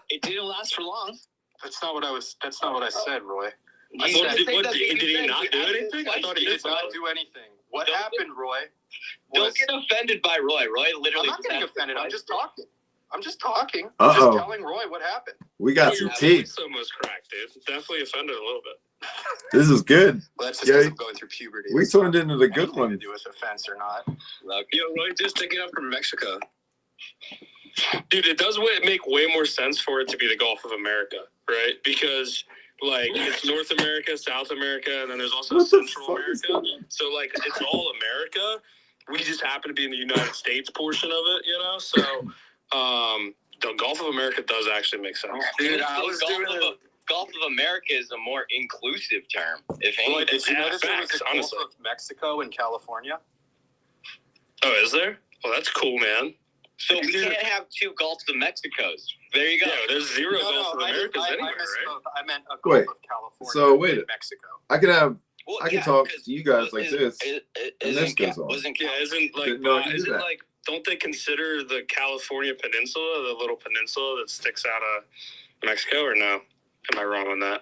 It didn't last for long. That's not what I said, Roy. Did he not do anything? I thought he did not do anything. What happened, Roy? Don't get offended by Roy. Roy literally. I'm not getting offended. I'm just talking. I'm just telling Roy what happened. We got some tea. So almost cracked, dude. Definitely offended a little bit. This is good. Well, that's just because I'm going through puberty. We turned into the good one. To do with offense or not. Roy just taking up from Mexico. Dude, it does make way more sense for it to be the Gulf of America, right? Because it's North America, South America, and then there's also Central America. So it's all America. We just happen to be in the United States portion of it, So the Gulf of America does actually make sense. Dude, Gulf of America is a more inclusive term. If anything, did you notice there was a Gulf of Mexico and California? Oh, is there? Well, that's cool, man. So we can't have 2 Gulfs of Mexicos. There you go. Yeah, there's 0 Gulf of Americas anywhere, right? I meant a Gulf of California. So wait, Mexico. I can talk to you guys like this. And this goes on. Don't they consider the California Peninsula the little peninsula that sticks out of Mexico, or no? Am I wrong on that?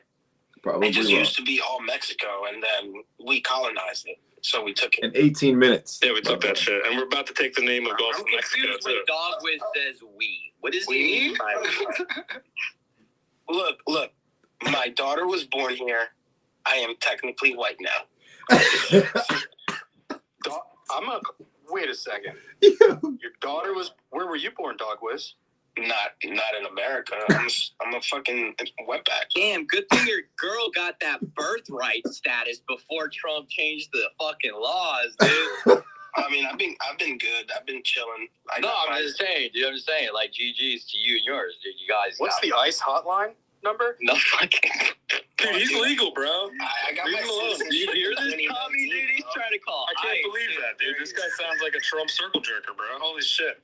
Probably it just wrong. used to be all Mexico, and then we colonized it. So we took it. In 18 minutes. Yeah, we took that shit. And we're about to take the name of Gulf of Mexico, too. Dog Wiz says we. What does he mean by Look. My daughter was born here. I am technically white now. Wait a second. Yeah. Your daughter was. Where were you born, Dog Wiz? Not in America. I'm a fucking wetback. Damn, good thing your girl got that birthright status before Trump changed the fucking laws, dude. I mean, I've been good. I've been chilling. I'm just saying, dude. I'm just saying, like, GG's to you and yours, dude. You guys. What's the ICE hotline number? No fucking. Dude, he's legal, bro. I got Leave my him alone. citizenship. Do you hear this, in Tommy, dude? He's 2019, trying to call. I can't ICE, believe that, dude. This guy sounds like a Trump circle jerker, bro. Holy shit.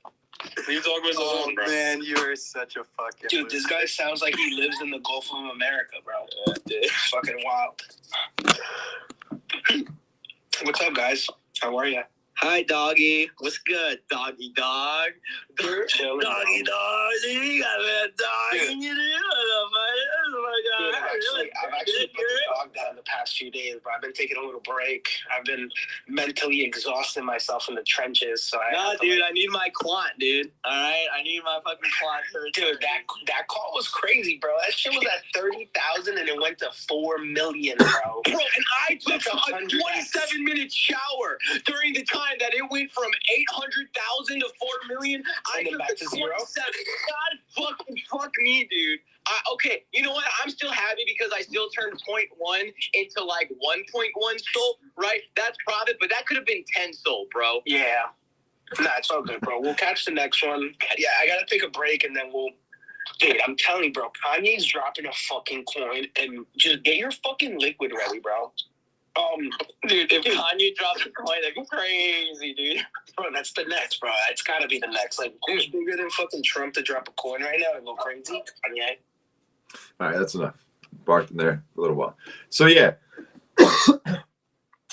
Leave Dog Wiz Oh, alone, bro. Man, you are such a fucking Dude, this guy sounds like he lives in the Gulf of America, bro. It's fucking wild. What's up, guys? How are you? Hi, doggy. What's good, doggy dog? Chilling, Doggy bro. dog. You got that dog Dude. in you, dude. Oh my Dude, God. I've actually put the dog down the past few days, bro. I've been taking a little break. I've been mentally exhausting myself in the trenches. So I need my quant, dude. All right, I need my fucking quant for Dude, that call was crazy, bro. That shit was at 30,000 and it went to 4 million, bro. Bro, and I took That's a 100x. 27-minute shower during the time that it went from 800,000 to 4 million. I And then took back to zero? 27. God fuck me, dude. Okay, you know what? I'm still happy because I still turned 0.1 into like 1.1 sold, right? That's profit, but that could have been 10 sold, bro. Yeah. Nah, it's all good, bro. We'll catch the next one. Yeah, I gotta take a break and then we'll. Dude, I'm telling you, bro. Kanye's dropping a fucking coin and just get your fucking liquid ready, bro. Dude, if Kanye drops a coin, that'd be crazy, dude. Bro, that's the next, bro. It's gotta be the next. Like, who's bigger than fucking Trump to drop a coin right now and go crazy? Kanye. All right, that's enough. Barked in there for a little while. So yeah,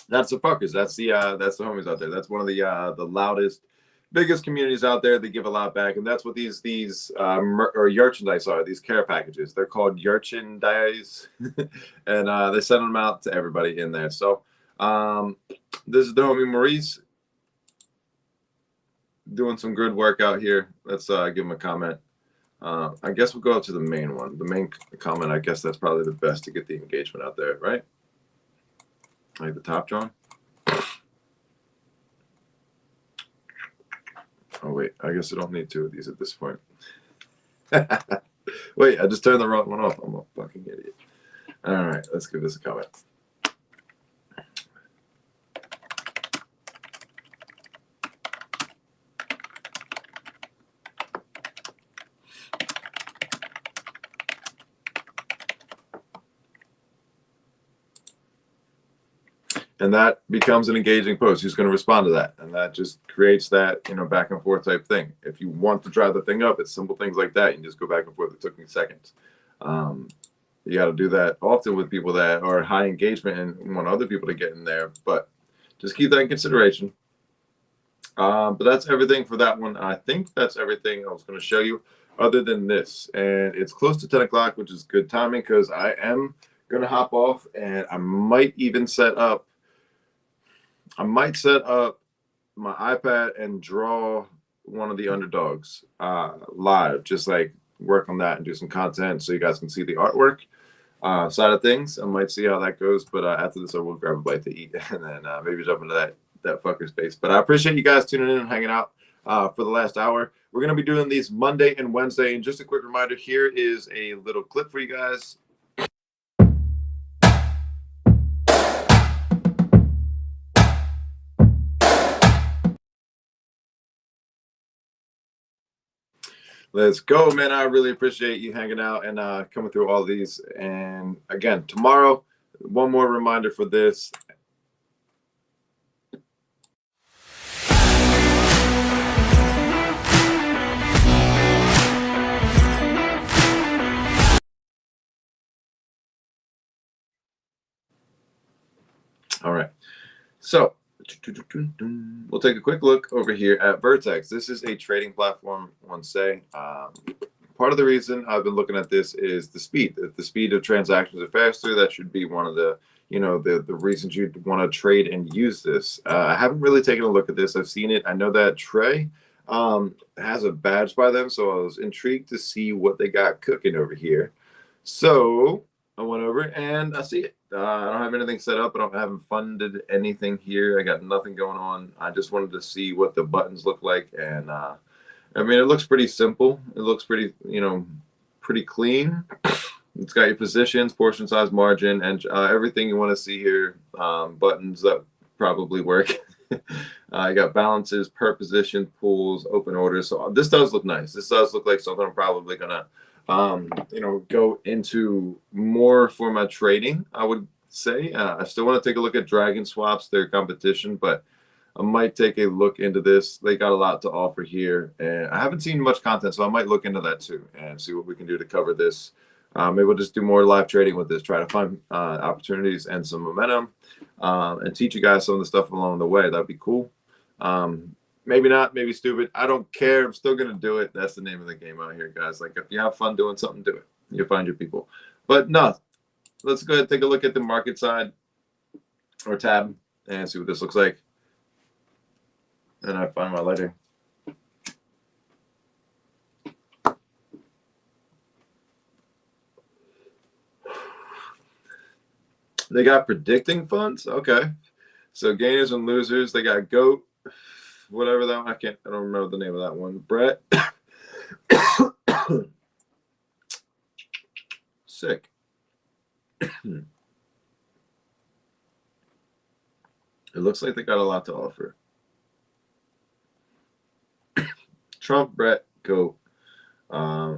that's the fuckers. That's the homies out there. That's one of the loudest, biggest communities out there. They give a lot back, and that's what these or merchandise are. These care packages. They're called merchandise, and they send them out to everybody in there. So this is the homie Maurice doing some good work out here. Let's give him a comment. I guess we'll go up to the main one. The main comment, I guess that's probably the best to get the engagement out there, right? Like the top, John? Oh, wait. I guess I don't need two of these at this point. Wait, I just turned the wrong one off. I'm a fucking idiot. All right, let's give this a comment. And that becomes an engaging post. Who's going to respond to that? And that just creates that, back and forth type thing. If you want to drive the thing up, it's simple things like that. You can just go back and forth. It took me seconds. You got to do that often with people that are high engagement and want other people to get in there. But just keep that in consideration. But that's everything for that one. I think that's everything I was going to show you other than this. And it's close to 10 o'clock, which is good timing because I am going to hop off and I might even set up my iPad and draw one of the underdogs live, just like work on that and do some content so you guys can see the artwork side of things. I might see how that goes, but after this I will grab a bite to eat and then maybe jump into that fucker space. But I appreciate you guys tuning in and hanging out for the last hour. We're going to be doing these Monday and Wednesday, and just a quick reminder, here is a little clip for you guys. Let's go, man. I really appreciate you hanging out and coming through all these. And again, tomorrow, one more reminder for this. All right. So we'll take a quick look over here at Vertex. This is a trading platform, one say. Part of the reason I've been looking at this is the speed. If the speed of transactions are faster, that should be one of the, the reasons you'd want to trade and use this. I haven't really taken a look at this. I've seen it. I know that Trey has a badge by them, so I was intrigued to see what they got cooking over here. So I went over and I see it. I don't have anything set up. I haven't funded anything here. I got nothing going on. I just wanted to see what the buttons look like. And I mean, it looks pretty simple. It looks pretty, pretty clean. It's got your positions, portion size, margin, and everything you want to see here. Buttons that probably work. I got balances, per position, pools, open orders. So this does look nice. This does look like something I'm probably gonna go into more for my trading, I would say. I still want to take a look at Dragon Swaps, their competition, but I might take a look into this. They got a lot to offer here, and I haven't seen much content, so I might look into that too and see what we can do to cover this. Maybe we'll just do more live trading with this, try to find opportunities and some momentum, and teach you guys some of the stuff along the way. That'd be cool. Maybe not, maybe stupid. I don't care. I'm still going to do it. That's the name of the game out here, guys. Like, if you have fun doing something, do it. You'll find your people. But no, let's go ahead and take a look at the market side or tab and see what this looks like. And I find my lighter. They got predicting funds. Okay. So gainers and losers. They got GOAT. Whatever that one, I don't remember the name of that one. Brett. Sick. It looks like they got a lot to offer. Trump, Brett, GOAT. I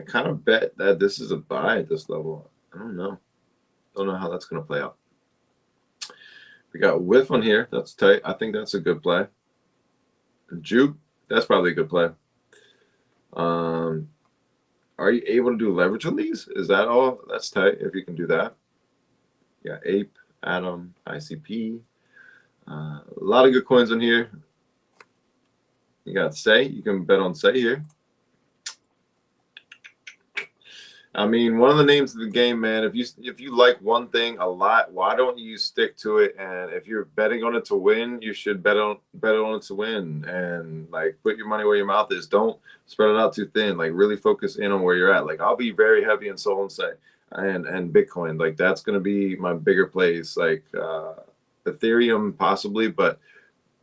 kind of bet that this is a buy at this level. I don't know. Don't know how that's going to play out. We got Whiff on here. That's tight. I think that's a good play. Juke, that's probably a good play. Are you able to do leverage on these? Is that all? That's tight if you can do that. Yeah, Ape, Atom, ICP. A lot of good coins on here. You got Say. You can bet on Say here. I mean, one of the names of the game, man, if you like one thing a lot, why don't you stick to it? And if you're betting on it to win, you should bet on it to win. And like, put your money where your mouth is. Don't spread it out too thin. Like, really focus in on where you're at. Like, I'll be very heavy in Sol and Say and Bitcoin. Like, that's gonna be my bigger plays. Like Ethereum possibly, but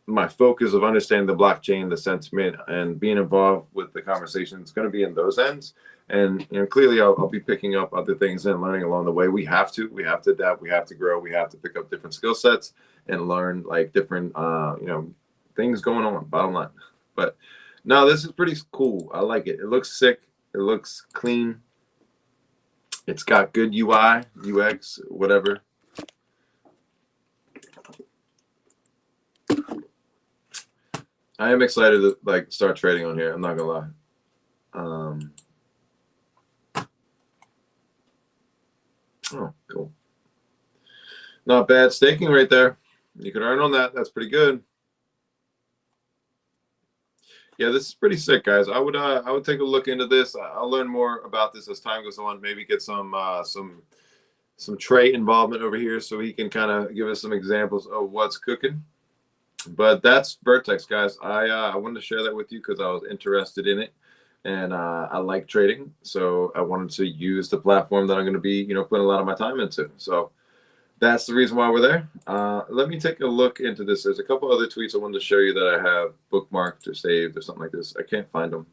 my focus of understanding the blockchain, the sentiment, and being involved with the conversation is going to be in those ends. And clearly, I'll be picking up other things and learning along the way. We have to adapt. We have to grow. We have to pick up different skill sets and learn like different, things going on. Bottom line. But no, this is pretty cool. I like it. It looks sick. It looks clean. It's got good UI, UX, whatever. I am excited to like start trading on here. I'm not gonna lie. Oh, cool. Not bad staking right there. You can earn on that. That's pretty good. Yeah, this is pretty sick, guys. I would take a look into this. I'll learn more about this as time goes on. Maybe get some Trey involvement over here so he can kind of give us some examples of what's cooking. But that's Vertex, guys. I wanted to share that with you because I was interested in it, and I like trading. So I wanted to use the platform that I'm going to be, putting a lot of my time into. So that's the reason why we're there. Let me take a look into this. There's a couple other tweets I wanted to show you that I have bookmarked or saved or something like this. I can't find them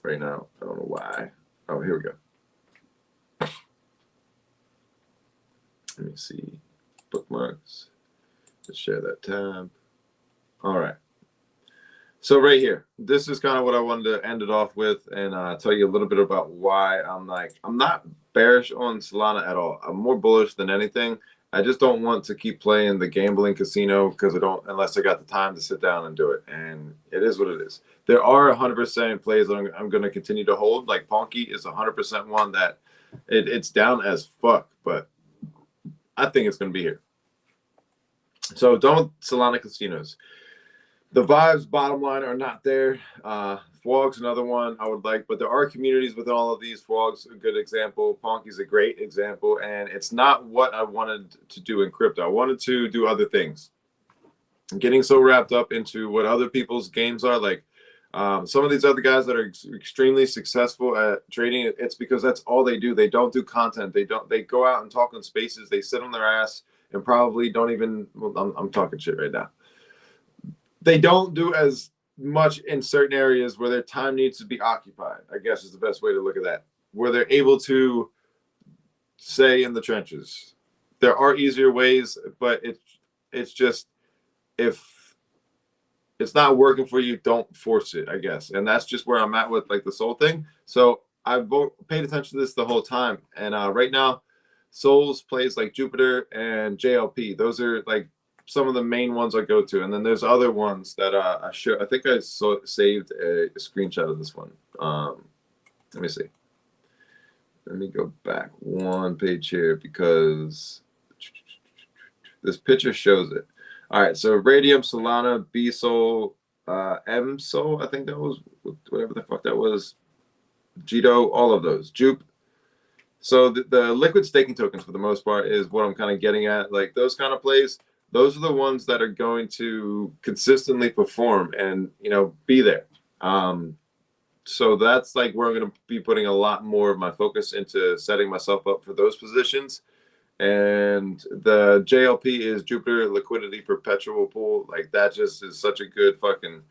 right now. I don't know why. Oh, here we go. Let me see. Bookmarks. Let's share that tab. All right. So right here, this is kind of what I wanted to end it off with and tell you a little bit about why I'm not bearish on Solana at all. I'm more bullish than anything. I just don't want to keep playing the gambling casino because unless I got the time to sit down and do it. And it is what it is. There are 100% plays that I'm going to continue to hold. Like Ponky is 100% one that it's down as fuck, but I think it's going to be here. So don't Solana casinos. The vibes, bottom line, are not there. Fwog's another one I would like, but there are communities with all of these. Fwog's a good example. Ponky's a great example, and it's not what I wanted to do in crypto. I wanted to do other things. Getting so wrapped up into what other people's games are, like Some of these other guys that are extremely successful at trading, it's because that's all they do. They don't do content. They go out and talk in spaces. They sit on their ass and probably don't even, well, I'm talking shit right now. They don't do as much in certain areas where their time needs to be occupied, I guess is the best way to look at that, where they're able to stay in the trenches. There are easier ways, but it's just, if it's not working for you, don't force it, I guess. And that's just where I'm at with like the Sol thing. So I've paid attention to this the whole time. And right now, Sol's plays like Jupiter and JLP. Those are like some of the main ones I go to. And then there's other ones that I think I saved a screenshot of this one. Let me see. Let me go back one page here because this picture shows it. All right, so Radium, Solana, B-Sol, M-Sol, I think that was, whatever the fuck that was, Jito, all of those, Jupe. So the liquid staking tokens, for the most part, is what I'm kind of getting at. Like those kind of plays, those are the ones that are going to consistently perform and, you know, be there. So that's like where I'm going to be putting a lot more of my focus into setting myself up for those positions. And the JLP is Jupiter Liquidity Perpetual Pool. Like that just is such a good fucking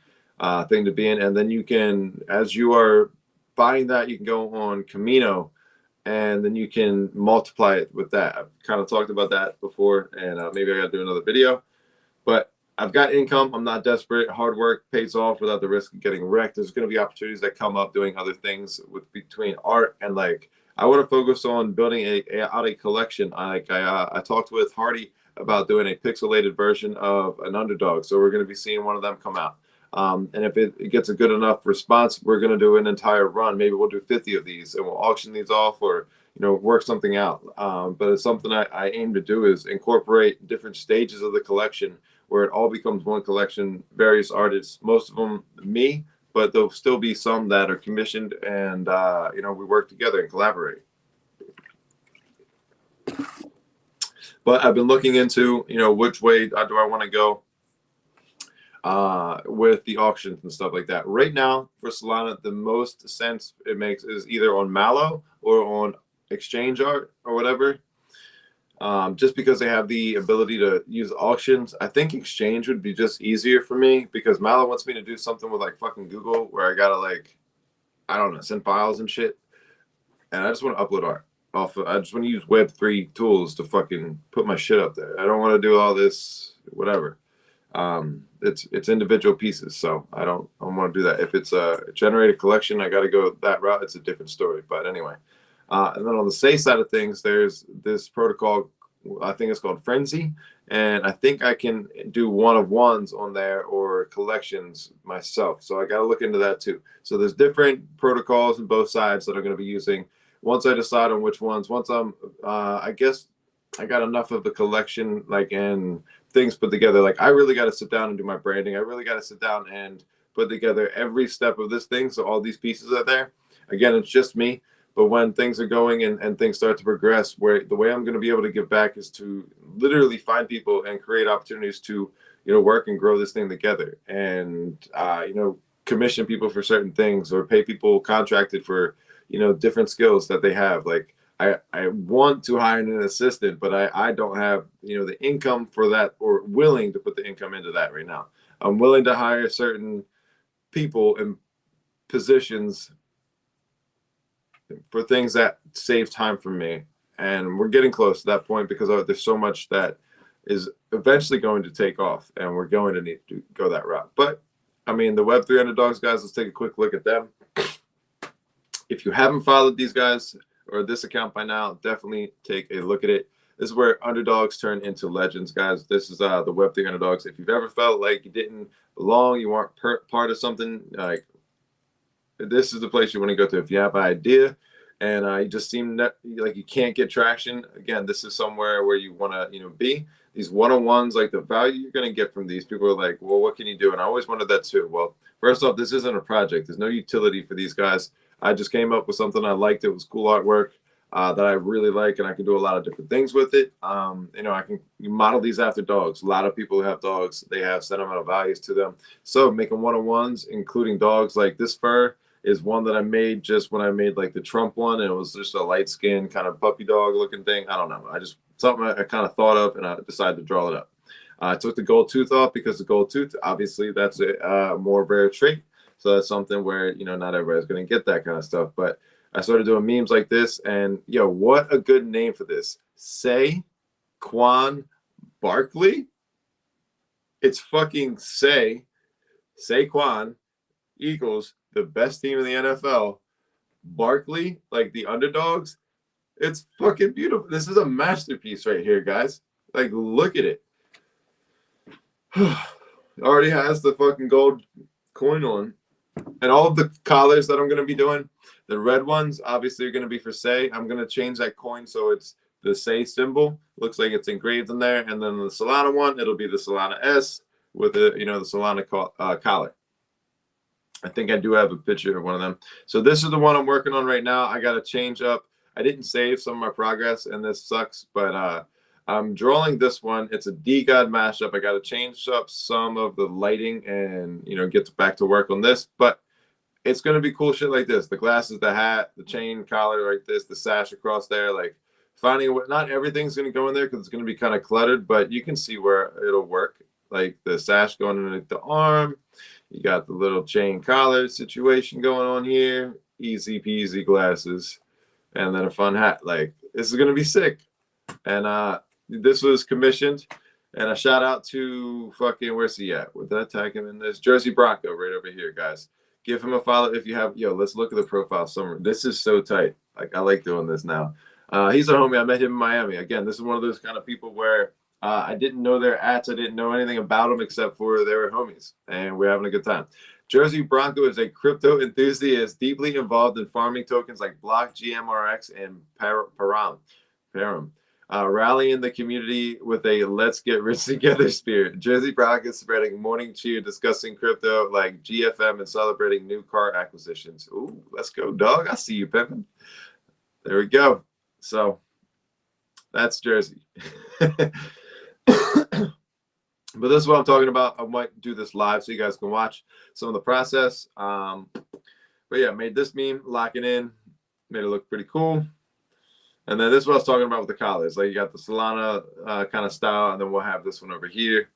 thing to be in. And then you can, as you are buying that, you can go on Camino and then you can multiply it with that. I've kind of talked about that before, and maybe I got to do another video. But I've got income. I'm not desperate. Hard work pays off without the risk of getting wrecked. There's going to be opportunities that come up doing other things with between art and like, I want to focus on building out a collection. I talked with Hardy about doing a pixelated version of an Underdog. So we're going to be seeing one of them come out. And if it gets a good enough response, we're going to do an entire run. Maybe we'll do 50 of these and we'll auction these off or, you know, work something out. But it's something I aim to do is incorporate different stages of the collection where it all becomes one collection, various artists, most of them me, but there'll still be some that are commissioned and, you know, we work together and collaborate. But I've been looking into, you know, which way do I want to go with the auctions and stuff like that. Right now, for Solana, the most sense it makes is either on Mallow or on Exchange Art or whatever. Just because they have the ability to use auctions. I think Exchange would be just easier for me because Mallow wants me to do something with like fucking Google where I gotta like, I don't know, send files and shit. And I just want to upload art off of, I just want to use Web3 tools to fucking put my shit up there. I don't want to do all this, whatever. It's individual pieces, so I don't want to do that. If it's a generated collection, I got to go that route. It's a different story. But anyway. And then on the Say side of things, there's this protocol, I think it's called Frenzy. And I think I can do one-of-ones on there or collections myself. So I got to look into that too. So there's different protocols on both sides that I'm going to be using. Once I decide on which ones, once I'm, I guess I got enough of the collection, like, and things put together. Like I really got to sit down and do my branding. I really got to sit down and put together every step of this thing. So all these pieces are there. Again, it's just me. But when things are going and things start to progress, where the way I'm going to be able to give back is to literally find people and create opportunities to, you know, work and grow this thing together and, you know, commission people for certain things or pay people contracted for, you know, different skills that they have. Like I want to hire an assistant, but I don't have, you know, the income for that or willing to put the income into that right now. I'm willing to hire certain people in positions for things that save time for me. And we're getting close to that point because there's so much that is eventually going to take off and we're going to need to go that route. But I mean, the Web3 Underdogs guys, let's take a quick look at them. If you haven't followed these guys or this account by now, definitely take a look at it. This is where underdogs turn into legends, guys. This is the Web3 Underdogs. If you've ever felt like you didn't belong, you weren't part of something, like, this is the place you want to go to. If you have an idea and you just seem like you can't get traction, again, this is somewhere where you want to, you know, be. These one-on-ones, like the value you're going to get from these people are like, well, what can you do? And I always wanted that too. Well, first off, this isn't a project. There's no utility for these guys. I just came up with something I liked. It was cool artwork. that I really like, and I can do a lot of different things with it. You know, I can model these after dogs. A lot of people who have dogs, they have sentimental values to them. So making one-on-ones, including dogs, like this fur is one that I made just when I made like the Trump one. And it was just a light skin kind of puppy dog looking thing. I don't know. Something I kind of thought of, and I decided to draw it up. I took the gold tooth off because the gold tooth, obviously, that's a more rare trait. So that's something where, you know, not everybody's going to get that kind of stuff. But I started doing memes like this, and yo, what a good name for this. Saquon Barkley. It's fucking Saquon equals the best team in the NFL. Barkley, like the underdogs. It's fucking beautiful. This is a masterpiece right here, guys. Like, look at it. Already has the fucking gold coin on. And all of the collars that I'm going to be doing, the red ones obviously are going to be for Say. I'm going to change that coin so it's the Say symbol. Looks like it's engraved in there. And then the Solana one, it'll be the Solana S with the, you know, the Solana collar. I think I do have a picture of one of them. So this is the one I'm working on right now. I got to change up. I didn't save some of my progress, and this sucks, but I'm drawing this one. It's a DeGod mashup. I got to change up some of the lighting and, you know, get back to work on this, but it's going to be cool shit like this. The glasses, the hat, the chain collar like this, the sash across there, like finding what, not everything's going to go in there because it's going to be kind of cluttered, but you can see where it'll work. Like the sash going underneath the arm. You got the little chain collar situation going on here. Easy peasy glasses. And then a fun hat. Like, this is going to be sick. And this was commissioned. And a shout out to fucking, where's he at? Did I tag him in this? Jersey Bronco right over here, guys. Give him a follow if you have. Yo, let's look at the profile summary. This is so tight. Like, I like doing this now. He's a homie. I met him in Miami. Again, this is one of those kind of people where I didn't know their ads. I didn't know anything about them except for they were homies. And we're having a good time. Jersey Bronco is a crypto enthusiast deeply involved in farming tokens like Block, GMRX, and Param. Rallying the community with a let's get rich together spirit. Jersey Bronco is spreading morning cheer, discussing crypto like GFM and celebrating new car acquisitions. Ooh, let's go, dog. I see you, Pippin. There we go. So that's Jersey. But this is what I'm talking about. I might do this live so you guys can watch some of the process. But yeah, made this meme, lock it in, made it look pretty cool. And then this is what I was talking about with the collars. Like, you got the Solana kind of style, and then we'll have this one over here.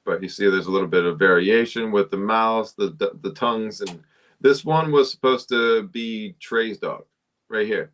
But you see there's a little bit of variation with the mouths, the tongues. And this one was supposed to be Trey's dog right here.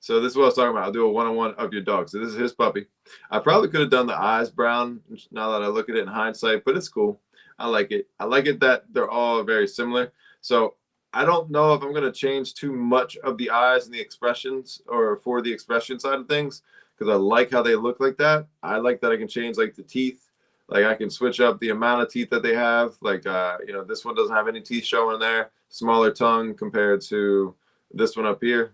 So this is what I was talking about. I'll do a one-on-one of your dog. So this is his puppy. I probably could have done the eyes brown now that I look at it in hindsight, but it's cool. I like it. I like it that they're all very similar. So I don't know if I'm going to change too much of the eyes and the expressions, or for the expression side of things, because I like how they look like that. I like that I can change like the teeth. Like, I can switch up the amount of teeth that they have. Like, you know, this one doesn't have any teeth showing there. Smaller tongue compared to this one up here.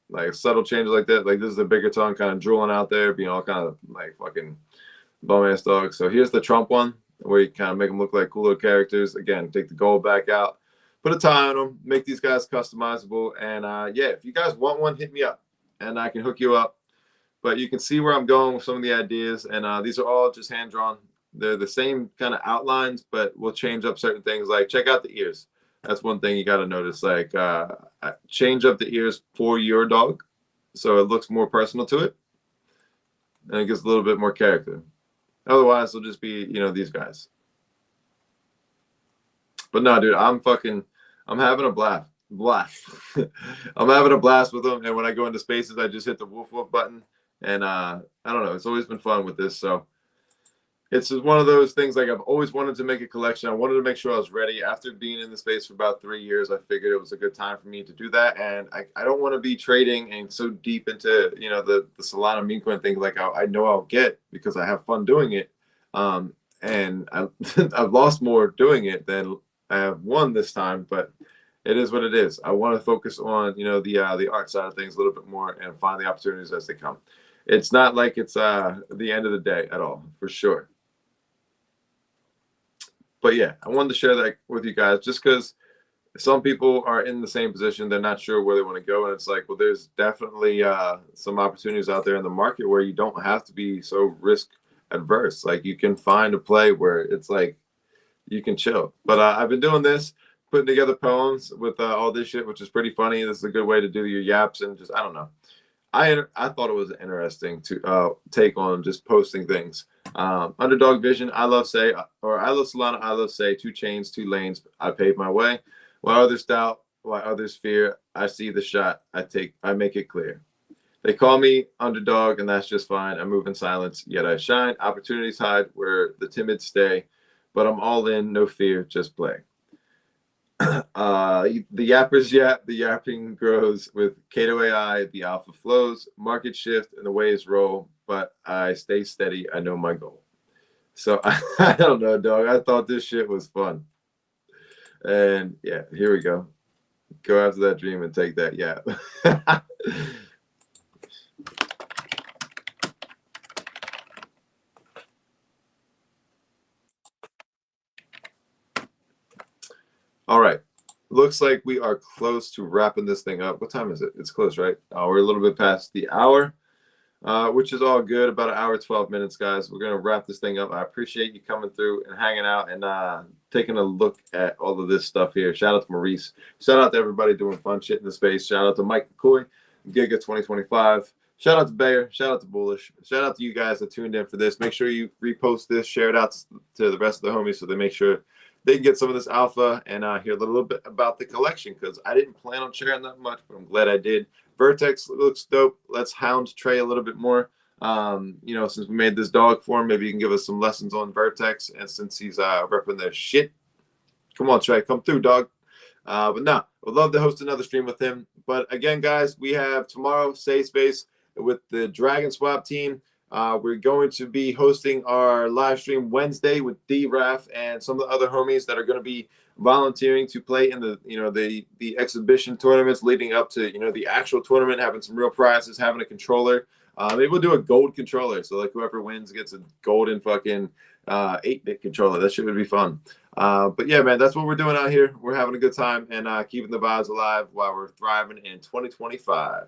Like, subtle changes like that. Like, this is a bigger tongue, kind of drooling out there, being all kind of like fucking bum-ass dog. So here's the Trump one, where you kind of make them look like cool little characters. Again, take the gold back out, put a tie on them, make these guys customizable. And yeah, if you guys want one, hit me up, and I can hook you up. But you can see where I'm going with some of the ideas. And these are all just hand-drawn. They're the same kind of outlines, but we'll change up certain things. Like, check out the ears. That's one thing you got to notice. Like, change up the ears for your dog so it looks more personal to it, and it gives a little bit more character. Otherwise, it'll just be, you know, these guys. But no, dude, I'm having a blast. I'm having a blast with them. And when I go into spaces, I just hit the woof woof button. And I don't know. It's always been fun with this. So it's just one of those things. Like, I've always wanted to make a collection. I wanted to make sure I was ready. After being in the space for about 3 years, I figured it was a good time for me to do that. And I don't want to be trading and so deep into, you know, the Solana meme coin thing. Like, I know I'll get, because I have fun doing it. And I've lost more doing it than I have won this time, but it is what it is. I want to focus on, you know, the art side of things a little bit more and find the opportunities as they come. It's not like it's the end of the day at all, for sure. But yeah, I wanted to share that with you guys just because some people are in the same position. They're not sure where they want to go. And it's like, well, there's definitely some opportunities out there in the market where you don't have to be so risk adverse. Like you can find a play where it's like you can chill. But I've been doing this, putting together poems with all this shit, which is pretty funny. This is a good way to do your yaps and just, I don't know. I thought it was interesting to take on just posting things. Underdog Vision, I love Solana, I love Say, 2 chains, 2 lanes, I paved my way. While others doubt, while others fear, I see the shot, I make it clear. They call me underdog, and that's just fine. I move in silence, yet I shine. Opportunities hide where the timid stay, but I'm all in, no fear, just play. The yappers yap, the yapping grows with Cato AI, the alpha flows, market shift, and the waves roll, but I stay steady, I know my goal. So I don't know, dog. I thought this shit was fun. And yeah, here we go. Go after that dream and take that yap. All right. Looks like we are close to wrapping this thing up. What time is it? It's close, right? We're a little bit past the hour, which is all good. About an hour, 12 minutes, guys. We're going to wrap this thing up. I appreciate you coming through and hanging out and taking a look at all of this stuff here. Shout out to Maurice. Shout out to everybody doing fun shit in the space. Shout out to Mike McCoy, Giga 2025. Shout out to Bayer. Shout out to Bullish. Shout out to you guys that tuned in for this. Make sure you repost this, share it out to the rest of the homies so they make sure they can get some of this alpha and hear a little bit about the collection, because I didn't plan on sharing that much, but I'm glad I did. Vertex looks dope. Let's hound Trey a little bit more. Since we made this dog form, maybe you can give us some lessons on Vertex. And since he's repping their shit, come on, Trey, come through, dog. But no, I'd love to host another stream with him. But again, guys, we have tomorrow, Say Space with the Dragon Swap team. We're going to be hosting our live stream Wednesday with D-Raf and some of the other homies that are going to be volunteering to play in the exhibition tournaments leading up to, the actual tournament, having some real prizes, having a controller. Maybe we'll do a gold controller. So like whoever wins gets a golden fucking 8-bit controller. That shit would be fun. But yeah, man, that's what we're doing out here. We're having a good time and keeping the vibes alive while we're thriving in 2025.